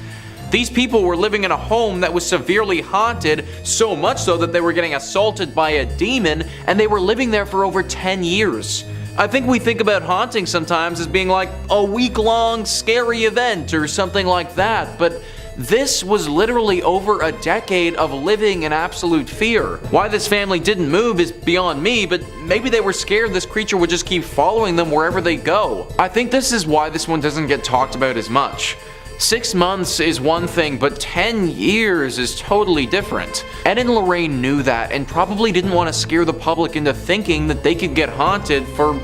These people were living in a home that was severely haunted, so much so that they were getting assaulted by a demon, and they were living there for over 10 years. I think we think about haunting sometimes as being like a week-long scary event or something like that, but this was literally over a decade of living in absolute fear. Why this family didn't move is beyond me, but maybe they were scared this creature would just keep following them wherever they go. I think this is why this one doesn't get talked about as much. 6 months is one thing, but 10 years is totally different. Ed and Lorraine knew that and probably didn't want to scare the public into thinking that they could get haunted for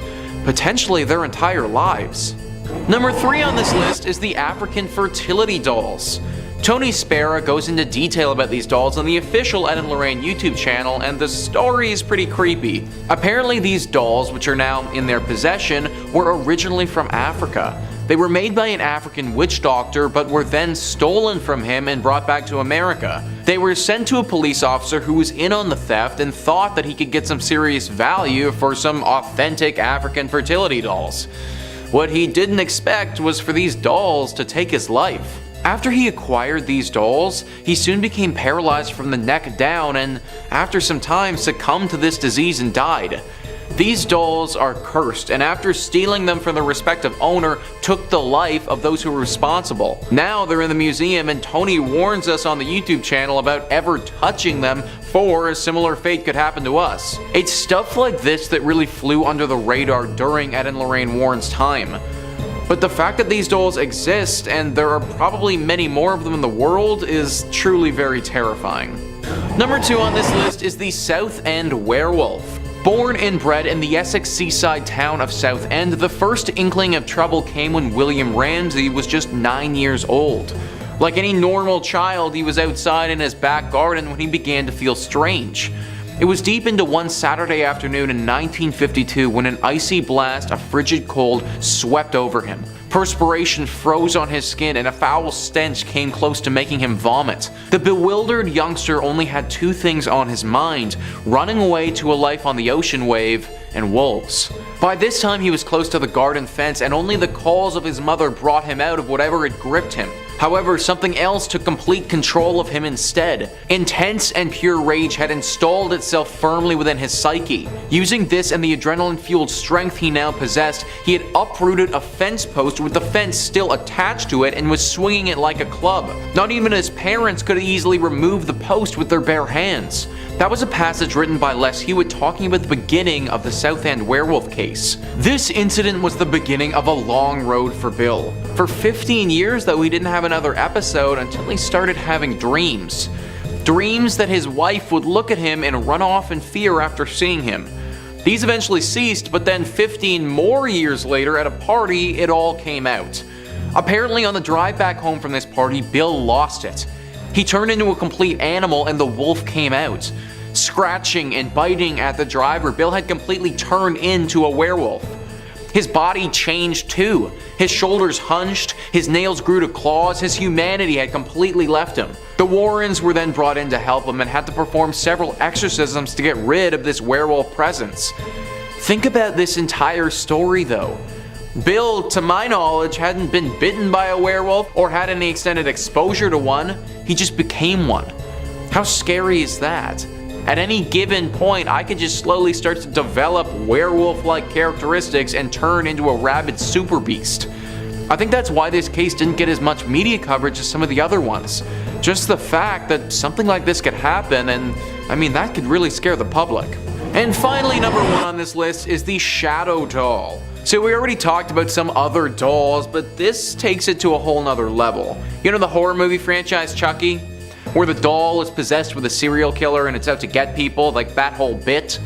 potentially their entire lives. Number 3 on this list is the African fertility dolls. Tony Spera goes into detail about these dolls on the official Ed and Lorraine YouTube channel, and the story is pretty creepy. Apparently these dolls, which are now in their possession, were originally from Africa. They were made by an African witch doctor, but were then stolen from him and brought back to America. They were sent to a police officer who was in on the theft and thought that he could get some serious value for some authentic African fertility dolls. What he didn't expect was for these dolls to take his life. After he acquired these dolls, he soon became paralyzed from the neck down and, after some time, succumbed to this disease and died. These dolls are cursed, and after stealing them from their respective owner, took the life of those who were responsible. Now they're in the museum, and Tony warns us on the YouTube channel about ever touching them, for a similar fate could happen to us. It's stuff like this that really flew under the radar during Ed and Lorraine Warren's time. But the fact that these dolls exist, and there are probably many more of them in the world, is truly very terrifying. Number 2 on this list is the South End werewolf. Born and bred in the Essex seaside town of Southend, the first inkling of trouble came when William Ramsey was just 9 years old. Like any normal child, he was outside in his back garden when he began to feel strange. It was deep into one Saturday afternoon in 1952 when an icy blast of frigid cold swept over him. Perspiration froze on his skin and a foul stench came close to making him vomit. The bewildered youngster only had 2 things on his mind: running away to a life on the ocean wave and wolves. By this time he was close to the garden fence, and only the calls of his mother brought him out of whatever had gripped him. However, something else took complete control of him instead. Intense and pure rage had installed itself firmly within his psyche. Using this and the adrenaline-fueled strength he now possessed, he had uprooted a fence post with the fence still attached to it and was swinging it like a club. Not even his parents could easily remove the post with their bare hands. That was a passage written by Les Hewitt talking about the beginning of the South End werewolf case. This incident was the beginning of a long road for Bill. For 15 years though, he didn't have another episode until he started having dreams. Dreams that his wife would look at him and run off in fear after seeing him. These eventually ceased, but then 15 more years later at a party, it all came out. Apparently on the drive back home from this party, Bill lost it. He turned into a complete animal and the wolf came out. Scratching and biting at the driver, Bill had completely turned into a werewolf. His body changed too. His shoulders hunched, his nails grew to claws, his humanity had completely left him. The Warrens were then brought in to help him and had to perform several exorcisms to get rid of this werewolf presence. Think about this entire story though. Bill, to my knowledge, hadn't been bitten by a werewolf or had any extended exposure to one. He just became one. How scary is that? At any given point, I could just slowly start to develop werewolf-like characteristics and turn into a rabid super beast. I think that's why this case didn't get as much media coverage as some of the other ones. Just the fact that something like this could happen, and I mean, that could really scare the public. And finally, number 1 on this list is the Shadow Doll. So we already talked about some other dolls, but this takes it to a whole nother level. You know the horror movie franchise Chucky? Where the doll is possessed with a serial killer and it's out to get people, like that whole bit?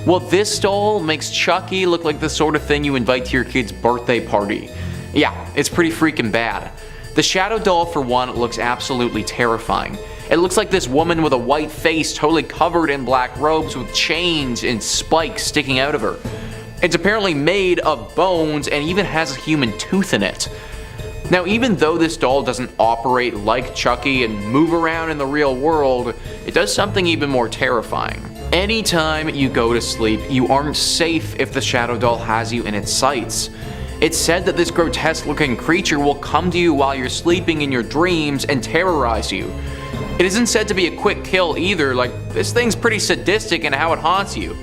Well, this doll makes Chucky look like the sort of thing you invite to your kid's birthday party. Yeah, it's pretty freaking bad. The Shadow Doll, for one, looks absolutely terrifying. It looks like this woman with a white face totally covered in black robes with chains and spikes sticking out of her. It's apparently made of bones and even has a human tooth in it. Now, even though this doll doesn't operate like Chucky and move around in the real world, it does something even more terrifying. Anytime you go to sleep, you aren't safe if the Shadow Doll has you in its sights. It's said that this grotesque-looking creature will come to you while you're sleeping in your dreams and terrorize you. It isn't said to be a quick kill either, like this thing's pretty sadistic in how it haunts you.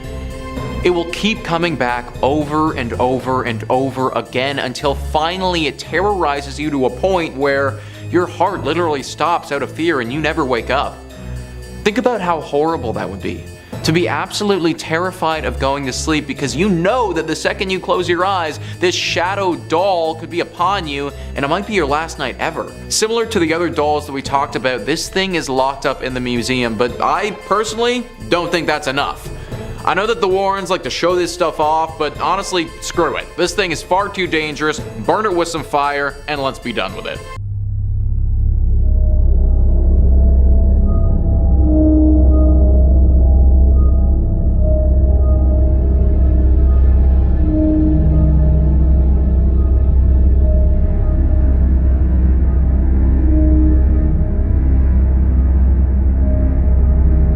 It will keep coming back over and over and over again until finally it terrorizes you to a point where your heart literally stops out of fear and you never wake up. Think about how horrible that would be. To be absolutely terrified of going to sleep because you know that the second you close your eyes, this shadow doll could be upon you and it might be your last night ever. Similar to the other dolls that we talked about, this thing is locked up in the museum, but I personally don't think that's enough. I know that the Warrens like to show this stuff off, but honestly, screw it. This thing is far too dangerous, burn it with some fire, and let's be done with it.